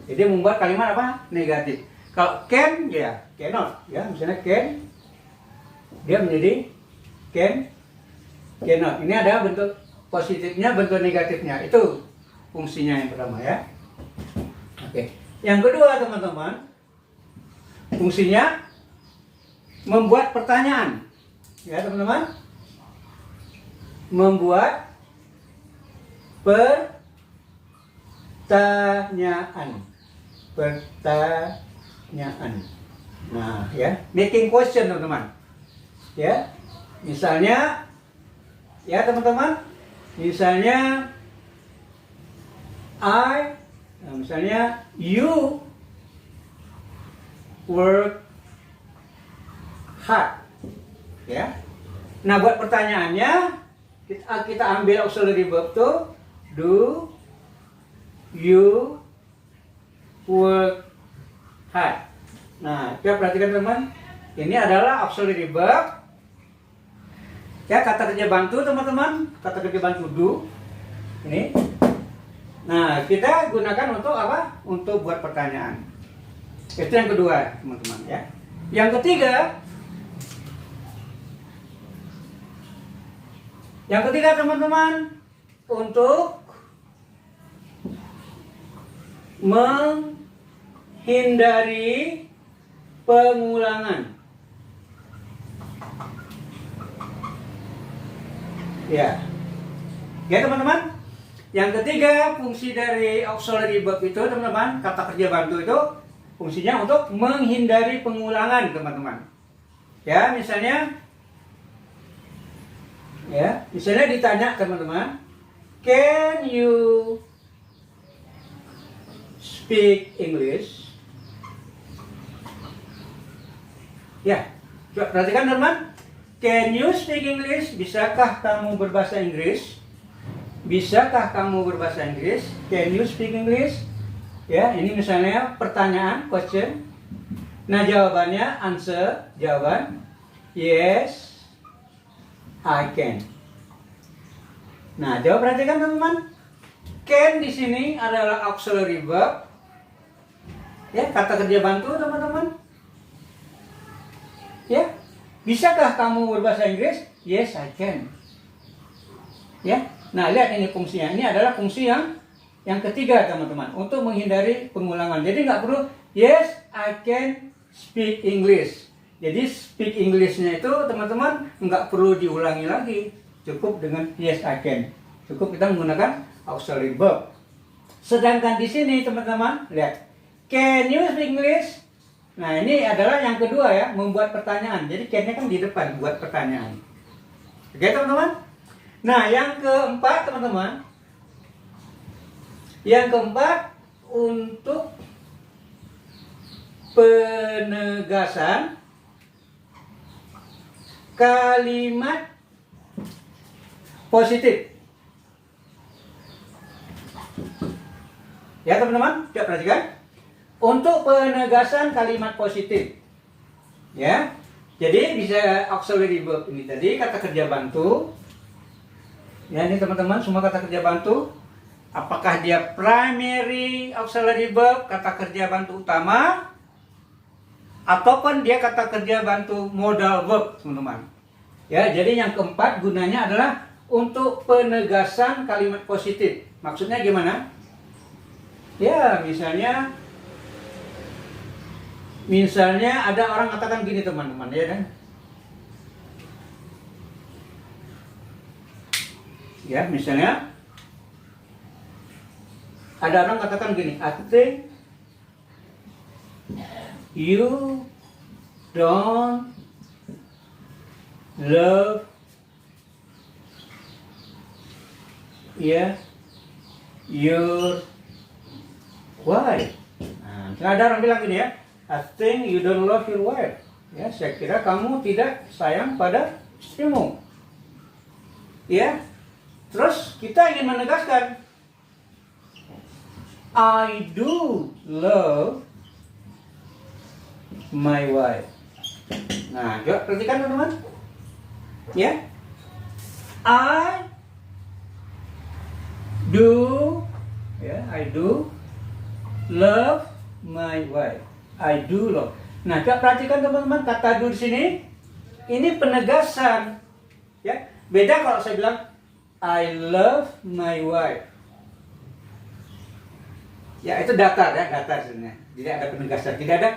Speaker 1: Jadi membuat kalimat apa? Negatif. Kalau can ya cannot, ya misalnya can dia menjadi cannot. Ini ada bentuk positifnya, bentuk negatifnya. Itu fungsinya yang pertama ya. Oke. Yang kedua teman-teman, fungsinya membuat pertanyaan. Ya teman-teman, membuat pertanyaan. Nah, ya, making question teman-teman. Ya, misalnya, ya teman-teman, misalnya misalnya you work hard. Ya. Nah, buat pertanyaannya kita ambil auxiliary verb tuh do you work hard. Nah, kita perhatikan teman, ini adalah auxiliary verb. Ya, kata kerja bantu teman-teman, kata kerja bantu do. Ini. Nah, kita gunakan untuk apa? Untuk buat pertanyaan. Itu yang kedua teman-teman ya. Yang ketiga teman-teman, untuk menghindari pengulangan. Ya. Ya teman-teman. Yang ketiga, fungsi dari auxiliary verb itu teman-teman, kata kerja bantu itu fungsinya untuk menghindari pengulangan teman-teman. Ya, misalnya ditanya teman-teman, can you speak English? Ya, coba perhatikan teman, can you speak English? Bisakah kamu berbahasa Inggris? Bisakah kamu berbahasa Inggris? Can you speak English? Ya, ini misalnya pertanyaan, question. Nah, jawabannya, answer, jawaban, yes, I can. Nah, coba perhatikan teman-teman. Can di sini adalah auxiliary verb. Ya, kata kerja bantu teman-teman. Ya, bisakah kamu berbahasa Inggris? Yes, I can. Ya, nah lihat ini fungsinya. Ini adalah fungsi yang ketiga teman-teman, untuk menghindari pengulangan. Jadi nggak perlu yes, I can speak English. Jadi speak English-nya itu teman-teman nggak perlu diulangi lagi. Cukup dengan yes, I can. Cukup kita menggunakan auxiliary verb. Sedangkan di sini teman-teman, lihat. Can you speak English? Nah, ini adalah yang kedua ya, membuat pertanyaan. Jadi can-nya kan di depan, buat pertanyaan. Oke teman-teman? Nah, yang keempat teman-teman. Yang keempat, untuk penegasan kalimat positif. Ya teman-teman, coba perhatikan. Untuk penegasan kalimat positif. Ya. Jadi bisa auxiliary verb ini tadi, kata kerja bantu. Ya, ini teman-teman semua kata kerja bantu. Apakah dia primary auxiliary verb, kata kerja bantu utama, ataupun dia kata kerja bantu modal verb, teman-teman. Ya, jadi yang keempat gunanya adalah untuk penegasan kalimat positif. Maksudnya gimana? Ya, misalnya ada orang katakan gini teman-teman, ya kan? Ya, misalnya ada orang katakan gini, I think you don't love your wife. Nah, ada orang bilang gini ya, I think you don't love your wife. Ya, saya kira kamu tidak sayang pada istrimu. Ya, terus kita ingin menegaskan, I do love my wife. Nah, coba perhatikan teman-teman. Ya. I do, ya, I do love my wife. I do love. Nah, coba perhatikan teman-teman, kata do di sini ini penegasan. Ya. Beda kalau saya bilang I love my wife. Ya, itu datar ya, datar sebenarnya. Tidak ada penegasan, tidak ada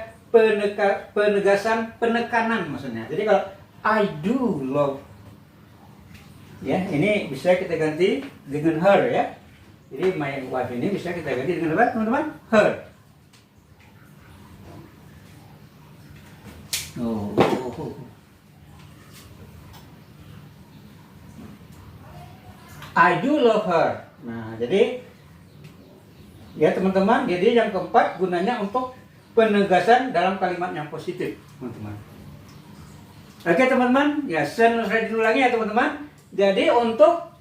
Speaker 1: penegasan, penekanan maksudnya. Jadi kalau I do love, ya, ini bisa kita ganti dengan her ya. Jadi my wife ini bisa kita ganti dengan apa, teman-teman? Her. Oh. I do love her. Nah, jadi ya teman-teman, jadi yang keempat gunanya untuk penegasan dalam kalimat yang positif, teman-teman. Oke teman-teman, ya saya dulu lagi ya teman-teman. Jadi untuk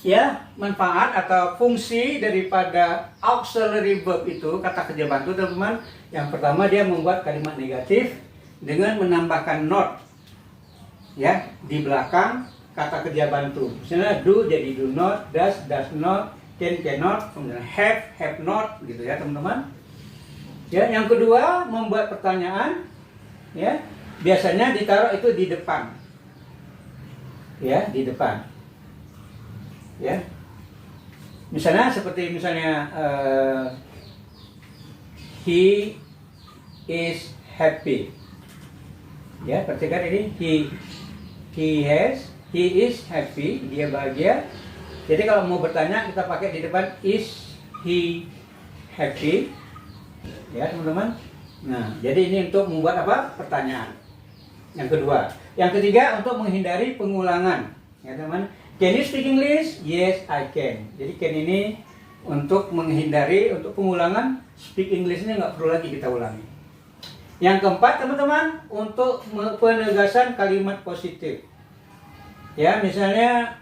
Speaker 1: ya manfaat atau fungsi daripada auxiliary verb itu, kata kerja bantu teman-teman. Yang pertama, dia membuat kalimat negatif dengan menambahkan not ya di belakang kata kerja bantu. Misalnya do jadi do not, does not, can cannot, kemudian have not gitu ya teman-teman. Ya, yang kedua membuat pertanyaan ya, biasanya ditaruh itu di depan. Ya, di depan. Ya. Misalnya seperti he is happy. Ya, perhatikan ini he is happy, dia bahagia. Jadi kalau mau bertanya kita pakai di depan is he happy. Ya, teman-teman. Nah, jadi ini untuk membuat apa? Pertanyaan. Yang kedua. Yang ketiga untuk menghindari pengulangan. Ya, teman. Can you speak English? Yes, I can. Jadi can ini untuk menghindari untuk pengulangan, speak English-nya nggak perlu lagi kita ulangi. Yang keempat, teman-teman, untuk penegasan kalimat positif. Ya, misalnya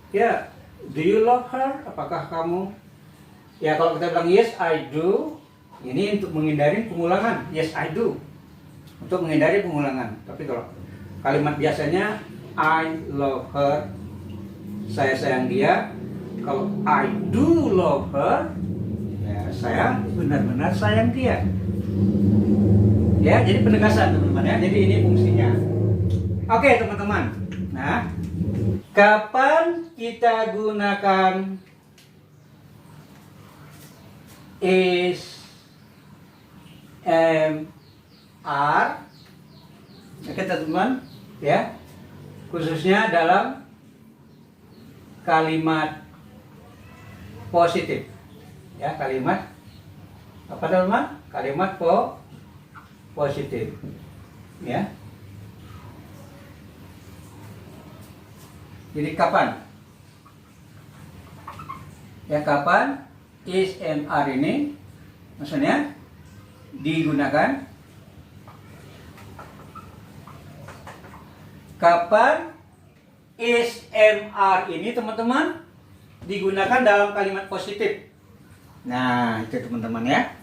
Speaker 1: ya, do you love her? Apakah kamu? Ya, kalau kita bilang yes, I do, ini untuk menghindari pengulangan. Yes, I do. Untuk menghindari pengulangan. Tapi kalau kalimat biasanya I love her, saya sayang dia. Kalau I do love her, ya saya benar-benar sayang dia. Ya, jadi penegasan teman-teman ya. Jadi ini fungsinya. Oke, teman-teman. Nah, kapan kita gunakan is, are? Oke, teman-teman, ya. Khususnya dalam kalimat positif. Ya, kalimat apa teman-teman? Kalimat positif. Ya. Jadi kapan? Ya, kapan is and are ini maksudnya digunakan? Kapan is and are ini teman-teman digunakan dalam kalimat positif? Nah, itu teman-teman ya.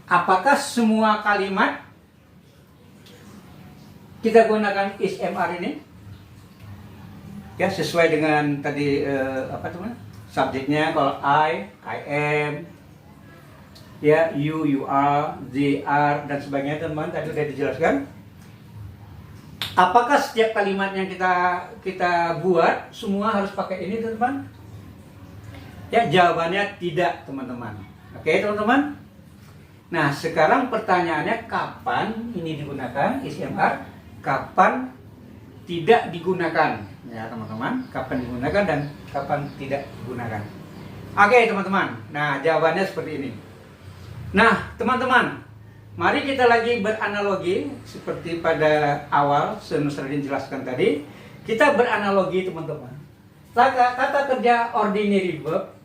Speaker 1: Apakah semua kalimat kita gunakan is and are ini? Ya, sesuai dengan tadi apa teman? Subjeknya kalau I am, ya you are, they are dan sebagainya teman-teman tadi sudah dijelaskan. Apakah setiap kalimat yang kita buat semua harus pakai ini teman-teman? Ya, jawabannya tidak teman-teman. Oke teman-teman. Nah, sekarang pertanyaannya kapan ini digunakan is and are, kapan tidak digunakan? Ya teman-teman, kapan digunakan dan kapan tidak digunakan. Oke teman-teman, nah jawabannya seperti ini. Nah teman-teman, mari kita lagi beranalogi seperti pada awal Nusradin jelaskan tadi. Kita beranalogi teman-teman. Kata kerja ordinary verb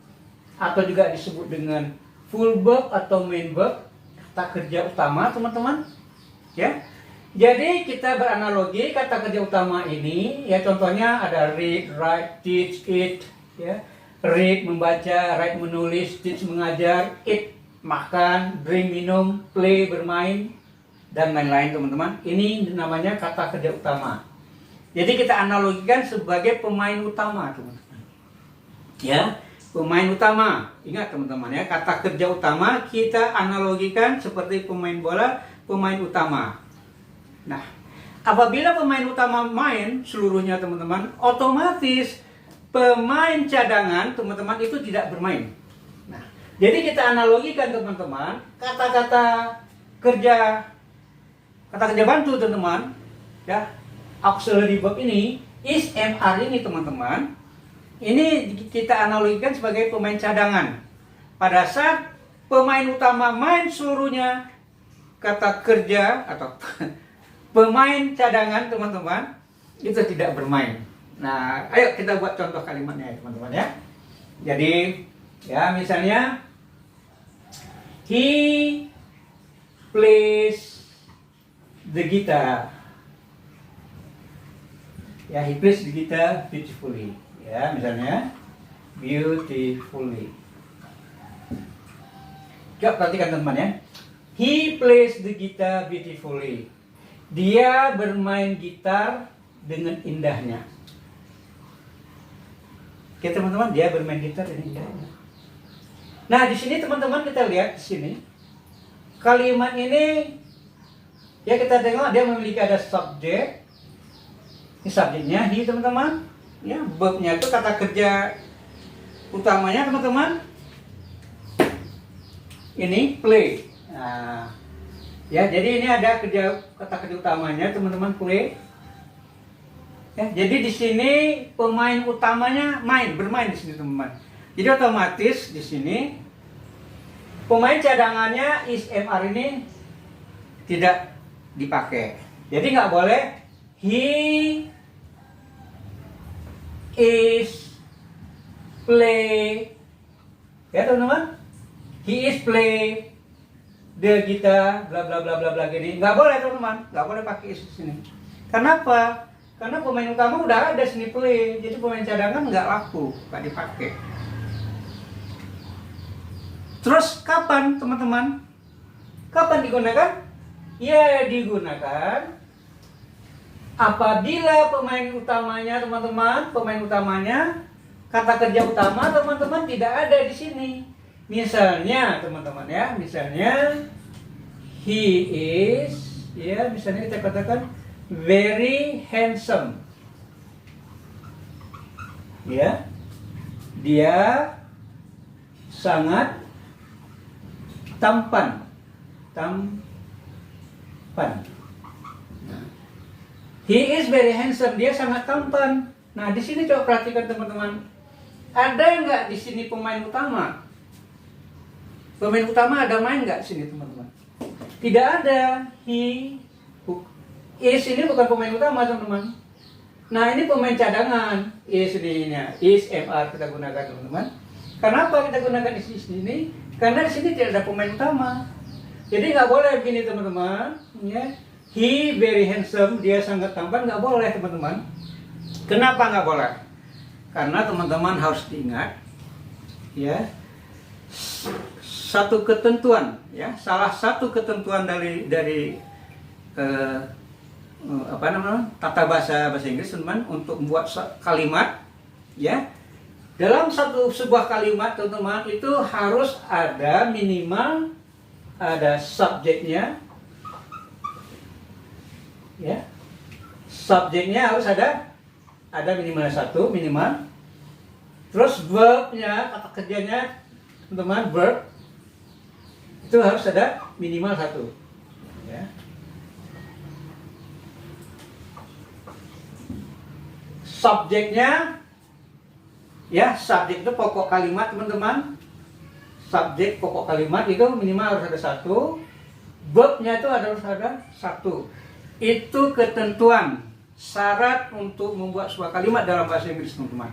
Speaker 1: atau juga disebut dengan full verb atau main verb, kata kerja utama teman-teman. Ya. Jadi kita beranalogi kata kerja utama ini, ya contohnya ada read, write, teach, eat, ya. Read membaca, write menulis, teach mengajar, eat makan, drink minum, play bermain, dan lain-lain teman-teman. Ini namanya kata kerja utama. Jadi kita analogikan sebagai pemain utama teman-teman. Ya, pemain utama. Ingat teman-teman ya, kata kerja utama kita analogikan seperti pemain bola, pemain utama. Nah, apabila pemain utama main seluruhnya teman-teman, otomatis pemain cadangan teman-teman itu tidak bermain. Nah, jadi kita analogikan teman-teman, kata-kata kerja bantu teman-teman, ya, auxiliary verb ini, is, MR ini teman-teman, ini kita analogikan sebagai pemain cadangan. Pada saat pemain utama main seluruhnya, kata kerja atau pemain cadangan teman-teman itu tidak bermain. Nah, ayo kita buat contoh kalimatnya ya teman-teman ya. Jadi ya misalnya he plays the guitar. Ya, he plays the guitar beautifully. Ya, misalnya beautifully. Coba perhatikan teman-teman ya. He plays the guitar beautifully. Dia bermain gitar dengan indahnya. Oke teman-teman, dia bermain gitar dengan indahnya. Nah, di sini teman-teman kita lihat di sini. Kalimat ini ya kita tengok dia memiliki ada subjek. Ini subjeknya he teman-teman. Ya, verbnya itu kata kerja utamanya teman-teman. Ini play. Nah, ya, jadi ini ada kata kerja utamanya teman-teman, play. Ya, jadi di sini pemain utamanya bermain di sini teman-teman. Jadi otomatis di sini pemain cadangannya is, MR ini tidak dipakai. Jadi nggak boleh he is play, ya teman-teman, he is play the guitar bla bla bla bla bla gini. Nggak boleh teman-teman, nggak boleh pakai is di sini. Kenapa? Karena pemain utama udah ada sini play, jadi pemain cadangan nggak laku, nggak dipakai. Terus kapan teman-teman? Kapan digunakan? Ya, digunakan apabila pemain utamanya teman-teman, kata kerja utama teman-teman tidak ada di sini. Misalnya teman-teman ya, misalnya he is, ya misalnya kita katakan very handsome. Ya. Dia sangat tampan. He is very handsome, dia sangat tampan. Nah, di sini coba perhatikan teman-teman. Ada nggak di sini pemain utama? Pemain utama ada main nggak di sini teman-teman? Tidak ada. He is ini bukan pemain utama teman-teman. Nah, ini pemain cadangan. Is ini, is, MR kita gunakan teman-teman. Kenapa kita gunakan is di sini? Karena di sini tidak ada pemain utama. Jadi nggak boleh begini teman-teman. Ya. He very handsome, dia sangat tampan, nggak boleh teman-teman. Kenapa nggak boleh? Karena teman-teman harus diingat, ya, satu ketentuan, ya, salah satu ketentuan dari tata bahasa Inggris teman-teman untuk membuat kalimat, ya, dalam sebuah kalimat teman-teman itu harus ada minimal ada subjeknya. Ya, subjeknya harus ada minimal satu minimal. Terus verbnya, kata kerjanya teman-teman, verb itu harus ada minimal satu. Ya. Subjeknya, ya subjek itu pokok kalimat teman-teman. Subjek pokok kalimat itu minimal harus ada satu. Verbnya itu harus ada satu. Itu ketentuan syarat untuk membuat sebuah kalimat dalam bahasa Inggris teman-teman.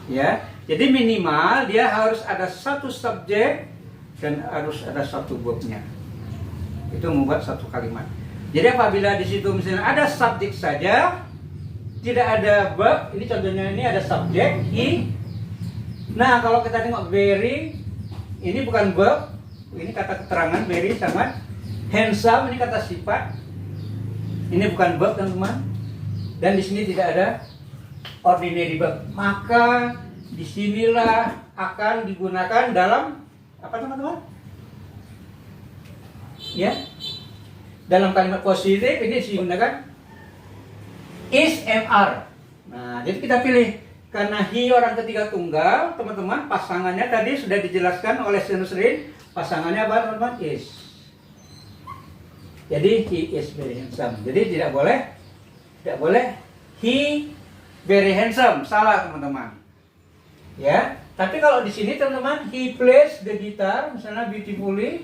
Speaker 1: Ya, jadi minimal dia harus ada satu subjek dan harus ada satu verbnya. Itu membuat satu kalimat. Jadi apabila di situ misalnya ada subjek saja, tidak ada verb, ini contohnya ini ada subjek he. Nah, kalau kita tengok very, ini bukan verb, ini kata keterangan very sangat Handsome ini kata sifat. Ini bukan verb, teman-teman. Dan di sini tidak ada ordinary verb. Maka disinilah akan digunakan dalam apa, teman-teman? Ya, dalam kalimat positif ini digunakan is MR. Nah, jadi kita pilih karena he orang ketiga tunggal, teman-teman, pasangannya tadi sudah dijelaskan oleh Senusrin. Pasangannya apa, teman-teman? Is. Jadi he is very handsome. Jadi tidak boleh he very handsome. Salah, teman-teman. Ya, tapi kalau di sini, teman-teman, he plays the guitar, misalnya beautifully.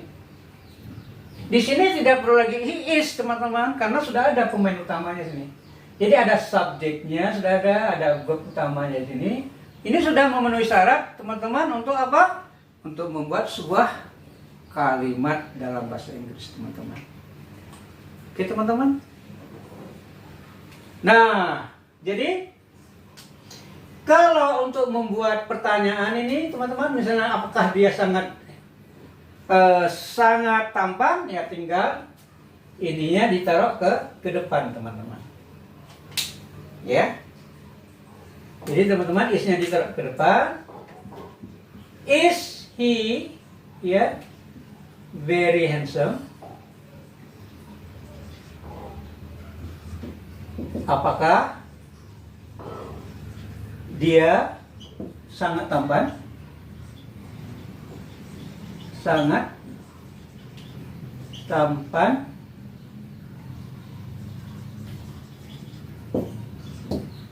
Speaker 1: Di sini tidak perlu lagi he is, teman-teman, karena sudah ada pemain utamanya sini. Jadi ada subjeknya, sudah ada verb utamanya di sini. Ini sudah memenuhi syarat, teman-teman, untuk apa? Untuk membuat sebuah kalimat dalam bahasa Inggris, teman-teman. Oke, teman-teman. Nah, jadi kalau untuk membuat pertanyaan ini, teman-teman, misalnya apakah dia sangat tampan, ya tinggal ininya ditaruh ke depan, teman-teman. Ya. Jadi teman-teman, isnya ditaruh ke depan. Is he, ya, very handsome? Apakah dia sangat tampan? Sangat tampan.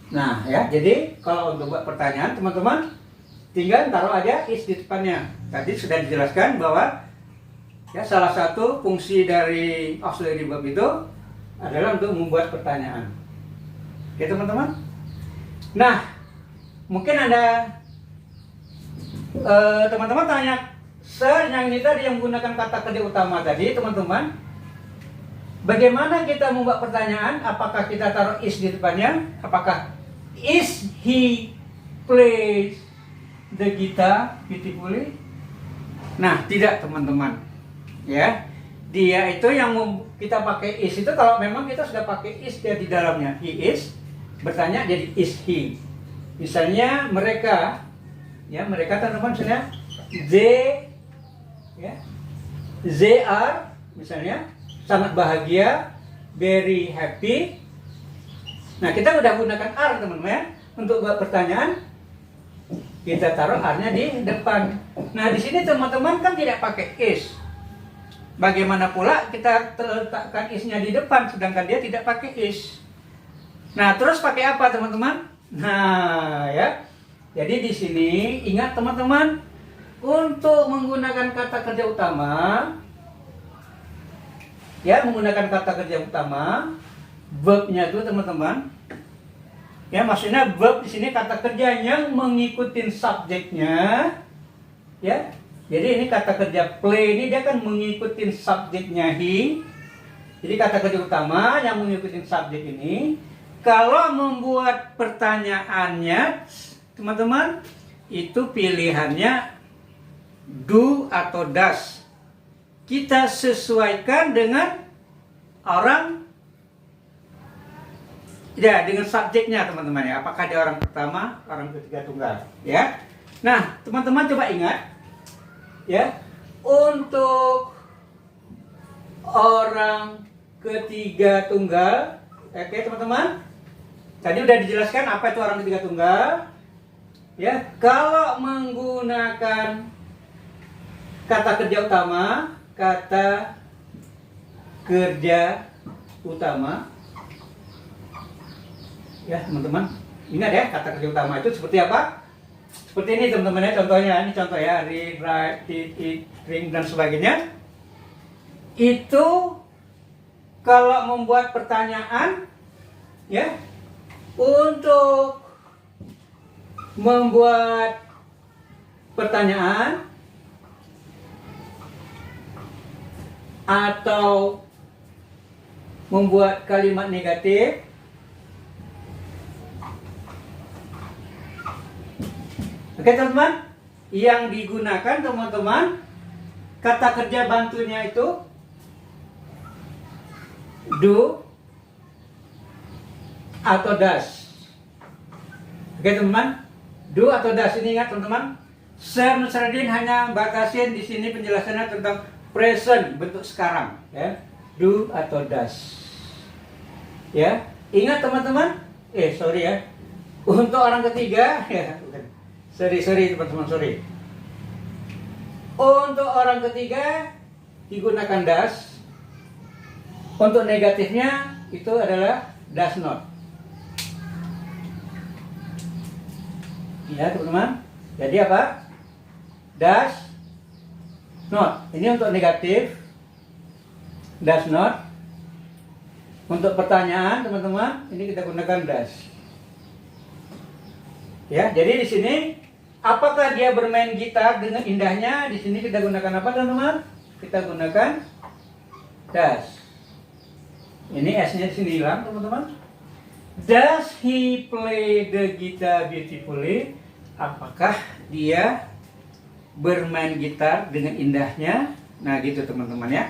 Speaker 1: Nah, ya, jadi kalau untuk buat pertanyaan, teman-teman, tinggal taruh aja is di depannya. Tadi sudah dijelaskan bahwa ya salah satu fungsi dari auxiliary verb itu adalah untuk membuat pertanyaan. Oke, teman-teman. Nah, mungkin ada teman-teman tanya, Sir, yang ini tadi yang menggunakan kata kerja utama tadi, teman-teman, bagaimana kita membuat pertanyaan? Apakah kita taruh is di depannya? Apakah is he plays the guitar beautifully? Nah, tidak, teman-teman. Ya, dia itu yang kita pakai is itu kalau memang kita sudah pakai is dia di dalamnya. He is, bertanya jadi is he. Misalnya mereka, ya mereka, teman-teman, misalnya they are, misalnya sangat bahagia, very happy. Nah, kita udah gunakan are, teman-teman, ya. Untuk buat pertanyaan, kita taruh are-nya di depan. Nah, di sini teman-teman kan tidak pakai is. Bagaimana pula kita letakkan is-nya di depan, sedangkan dia tidak pakai is. Nah, terus pakai apa, teman-teman? Nah, ya. Jadi di sini ingat, teman-teman, untuk menggunakan kata kerja utama, ya, menggunakan kata kerja utama, verb-nya itu, teman-teman, ya, maksudnya verb di sini kata kerja yang mengikuti subjeknya, ya. Jadi ini kata kerja play ini dia kan mengikuti subjeknya he. Jadi kata kerja utama yang mengikuti subjek ini, kalau membuat pertanyaannya, teman-teman, itu pilihannya do atau does. Kita sesuaikan dengan orang, ya, dengan subjeknya, teman-teman, ya. Apakah dia orang pertama, orang ketiga tunggal, ya. Nah, teman-teman coba ingat, ya, untuk orang ketiga tunggal, oke, teman-teman. Tadi udah dijelaskan apa itu orang ketiga tunggal, ya. Kalau menggunakan kata kerja utama, ya, teman-teman, ingat ya, kata kerja utama itu seperti apa? Seperti ini, teman-teman, ya, contohnya. Ini contoh, ya, read, write, eat, drink, dan sebagainya. Itu kalau membuat pertanyaan, ya, untuk membuat pertanyaan atau membuat kalimat negatif, oke, teman-teman, yang digunakan, teman-teman, kata kerja bantunya itu do atau does. Oke teman-teman, do atau does ini ingat teman-teman. Saya Nusradin hanya batasin di sini penjelasannya tentang present, bentuk sekarang, ya. Do atau does. Ya, ingat teman-teman. Sorry ya. Untuk orang ketiga, ya. Sorry teman-teman, sorry. Untuk orang ketiga digunakan does. Untuk negatifnya itu adalah does not. Ya, teman-teman. Jadi apa? Does not. Ini untuk negatif. Does not. Untuk pertanyaan, teman-teman, ini kita gunakan does. Ya, jadi di sini apakah dia bermain gitar dengan indahnya? Di sini kita gunakan apa, teman-teman? Kita gunakan does. Ini S-nya di sini hilang, teman-teman. Does he play the guitar beautifully? Apakah dia bermain gitar dengan indahnya? Nah, gitu teman-teman ya.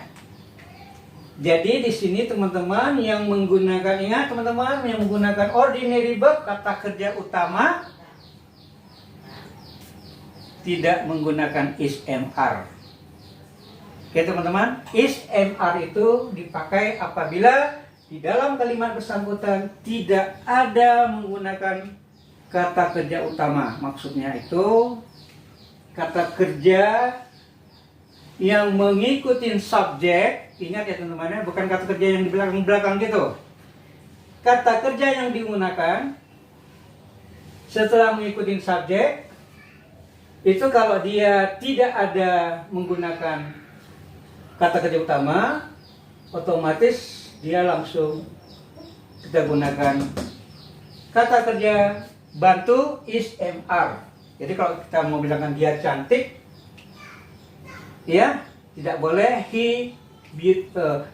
Speaker 1: Jadi di sini teman-teman yang menggunakan, ingat teman-teman, yang menggunakan ordinary verb, kata kerja utama, tidak menggunakan is mr. Oke teman-teman, is mr itu dipakai apabila di dalam kalimat bersangkutan tidak ada menggunakan kata kerja utama. Maksudnya itu kata kerja yang mengikuti subjek. Ingat ya teman-teman, bukan kata kerja yang di belakang-belakang gitu. Kata kerja yang digunakan setelah mengikuti subjek itu kalau dia tidak ada menggunakan kata kerja utama, otomatis dia langsung kita gunakan kata kerja bantu is mr. Jadi kalau kita mau bilangkan dia cantik, ya tidak boleh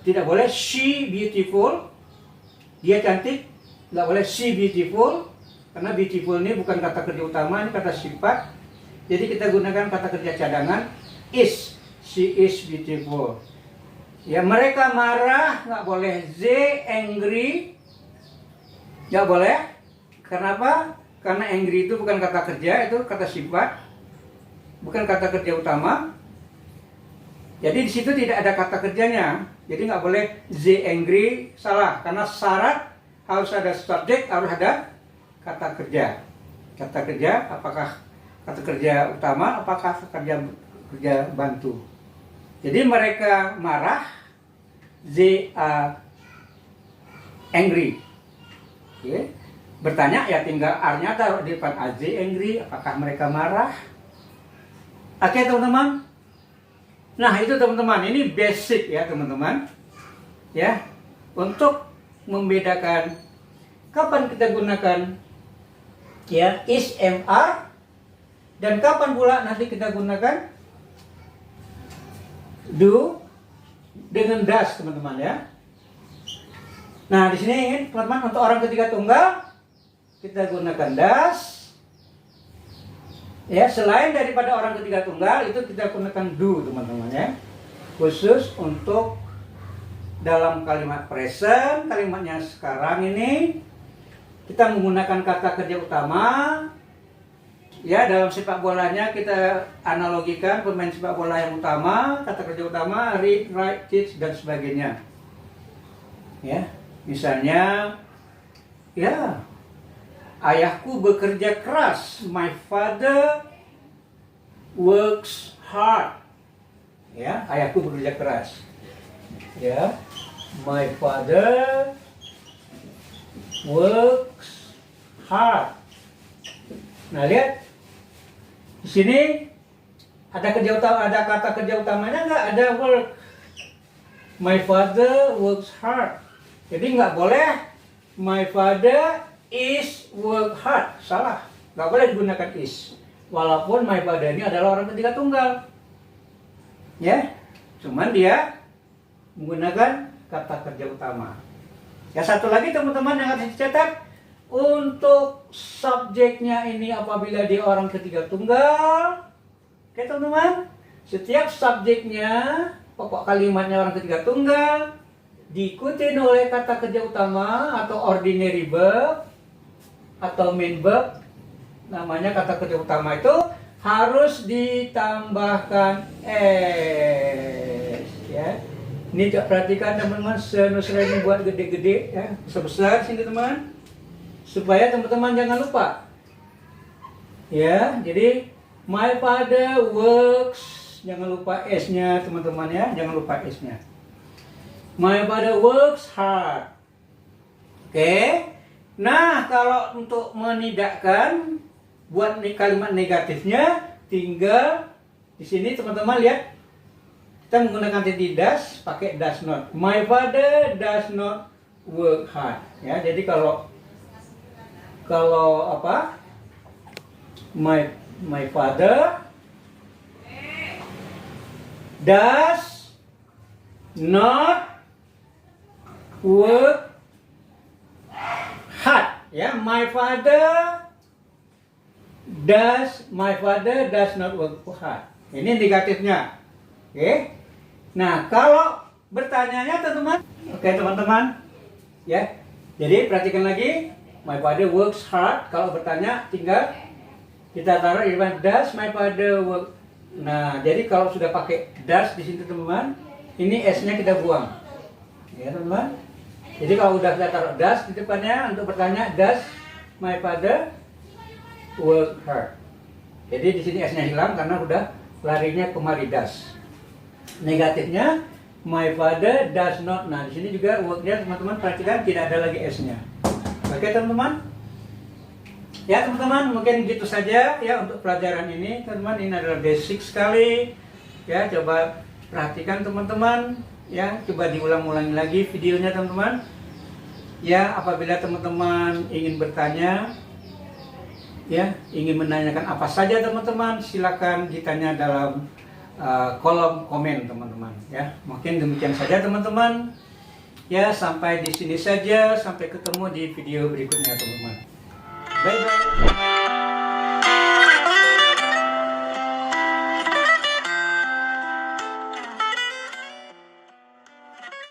Speaker 1: tidak boleh she beautiful. Dia cantik, nggak boleh she beautiful, karena beautiful ini bukan kata kerja utama, ini kata sifat. Jadi kita gunakan kata kerja cadangan is. She is beautiful. Ya, mereka marah, nggak boleh. They angry, nggak boleh. Kenapa? Karena angry itu bukan kata kerja, itu kata sifat, bukan kata kerja utama. Jadi di situ tidak ada kata kerjanya. Jadi nggak boleh they angry, salah. Karena syarat harus ada subjek, harus ada kata kerja. Kata kerja, apakah kata kerja utama, apakah kerja bantu. Jadi mereka marah, they are angry. Okay. Bertanya ya tinggal R-nya taruh di depan, are they angry, apakah mereka marah. Oke teman-teman. Nah itu teman-teman, ini basic ya teman-teman. Ya, untuk membedakan kapan kita gunakan ya is mr dan kapan pula nanti kita gunakan do dengan does teman-teman ya. Nah di sini teman-teman untuk orang ketiga tunggal kita gunakan does. Ya, selain daripada orang ketiga tunggal itu kita gunakan do teman-teman ya. Khusus untuk dalam kalimat present, kalimatnya sekarang ini kita menggunakan kata kerja utama. Ya, dalam sepak bolanya kita analogikan pemain sepak bola yang utama, kata kerja utama read, write, teach dan sebagainya. Ya, misalnya ya ayahku bekerja keras. My father works hard. Ya, ayahku bekerja keras. Ya, my father works hard. Nah, lihat di sini ada kerja utama, ada kata kerja utamanya nggak? Ada work. My father works hard. Jadi nggak boleh my father is work hard, salah, nggak boleh digunakan is. Walaupun my father ini adalah orang ketiga tunggal, ya, cuman dia menggunakan kata kerja utama. Ya satu lagi teman-teman yang harus dicatat, untuk subjeknya ini apabila dia orang ketiga tunggal, oke teman-teman, setiap subjeknya pokok kalimatnya orang ketiga tunggal, diikuti oleh kata kerja utama atau ordinary verb atau main verb, namanya kata kerja utama itu harus ditambahkan s, ya. Ini coba perhatikan teman-teman, senusra ini buat gede-gede, ya, besar-besar sini teman, supaya teman-teman jangan lupa. Ya, jadi my father works, jangan lupa s-nya teman-teman ya, jangan lupa s-nya. My father works hard. Oke. Nah, kalau untuk menidakkan buat kalimat negatifnya, tinggal di sini teman-teman lihat, kita menggunakan does pakai does not. My father does not work hard. Ya, jadi kalau apa? My father does not work hard. Ya, my father does not work hard. Ini negatifnya. Oke. Nah, kalau bertanyanya teman-teman, oke teman-teman, ya. Jadi perhatikan lagi, my father works hard. Kalau bertanya, tinggal kita taruh di depan does my father work. Nah, jadi kalau sudah pakai does di sini teman-teman, ini s-nya kita buang, ya teman-teman. Jadi kalau udah kita taruh does di depannya untuk bertanya, does my father work hard. Jadi di sini s-nya hilang karena udah larinya kemari does. Negatifnya my father does not. Nah, di sini juga work-nya teman-teman perhatikan tidak ada lagi s-nya. Oke teman-teman. Ya teman-teman, mungkin gitu saja ya untuk pelajaran ini. Teman-teman, ini adalah basic sekali. Ya, coba perhatikan teman-teman. Ya, coba diulang-ulangi lagi videonya teman-teman. Ya, apabila teman-teman ingin bertanya, ya, ingin menanyakan apa saja teman-teman, silakan ditanya dalam kolom komen teman-teman. Ya, mungkin demikian saja teman-teman. Ya, sampai di sini saja. Sampai ketemu di video berikutnya teman-teman. Bye bye.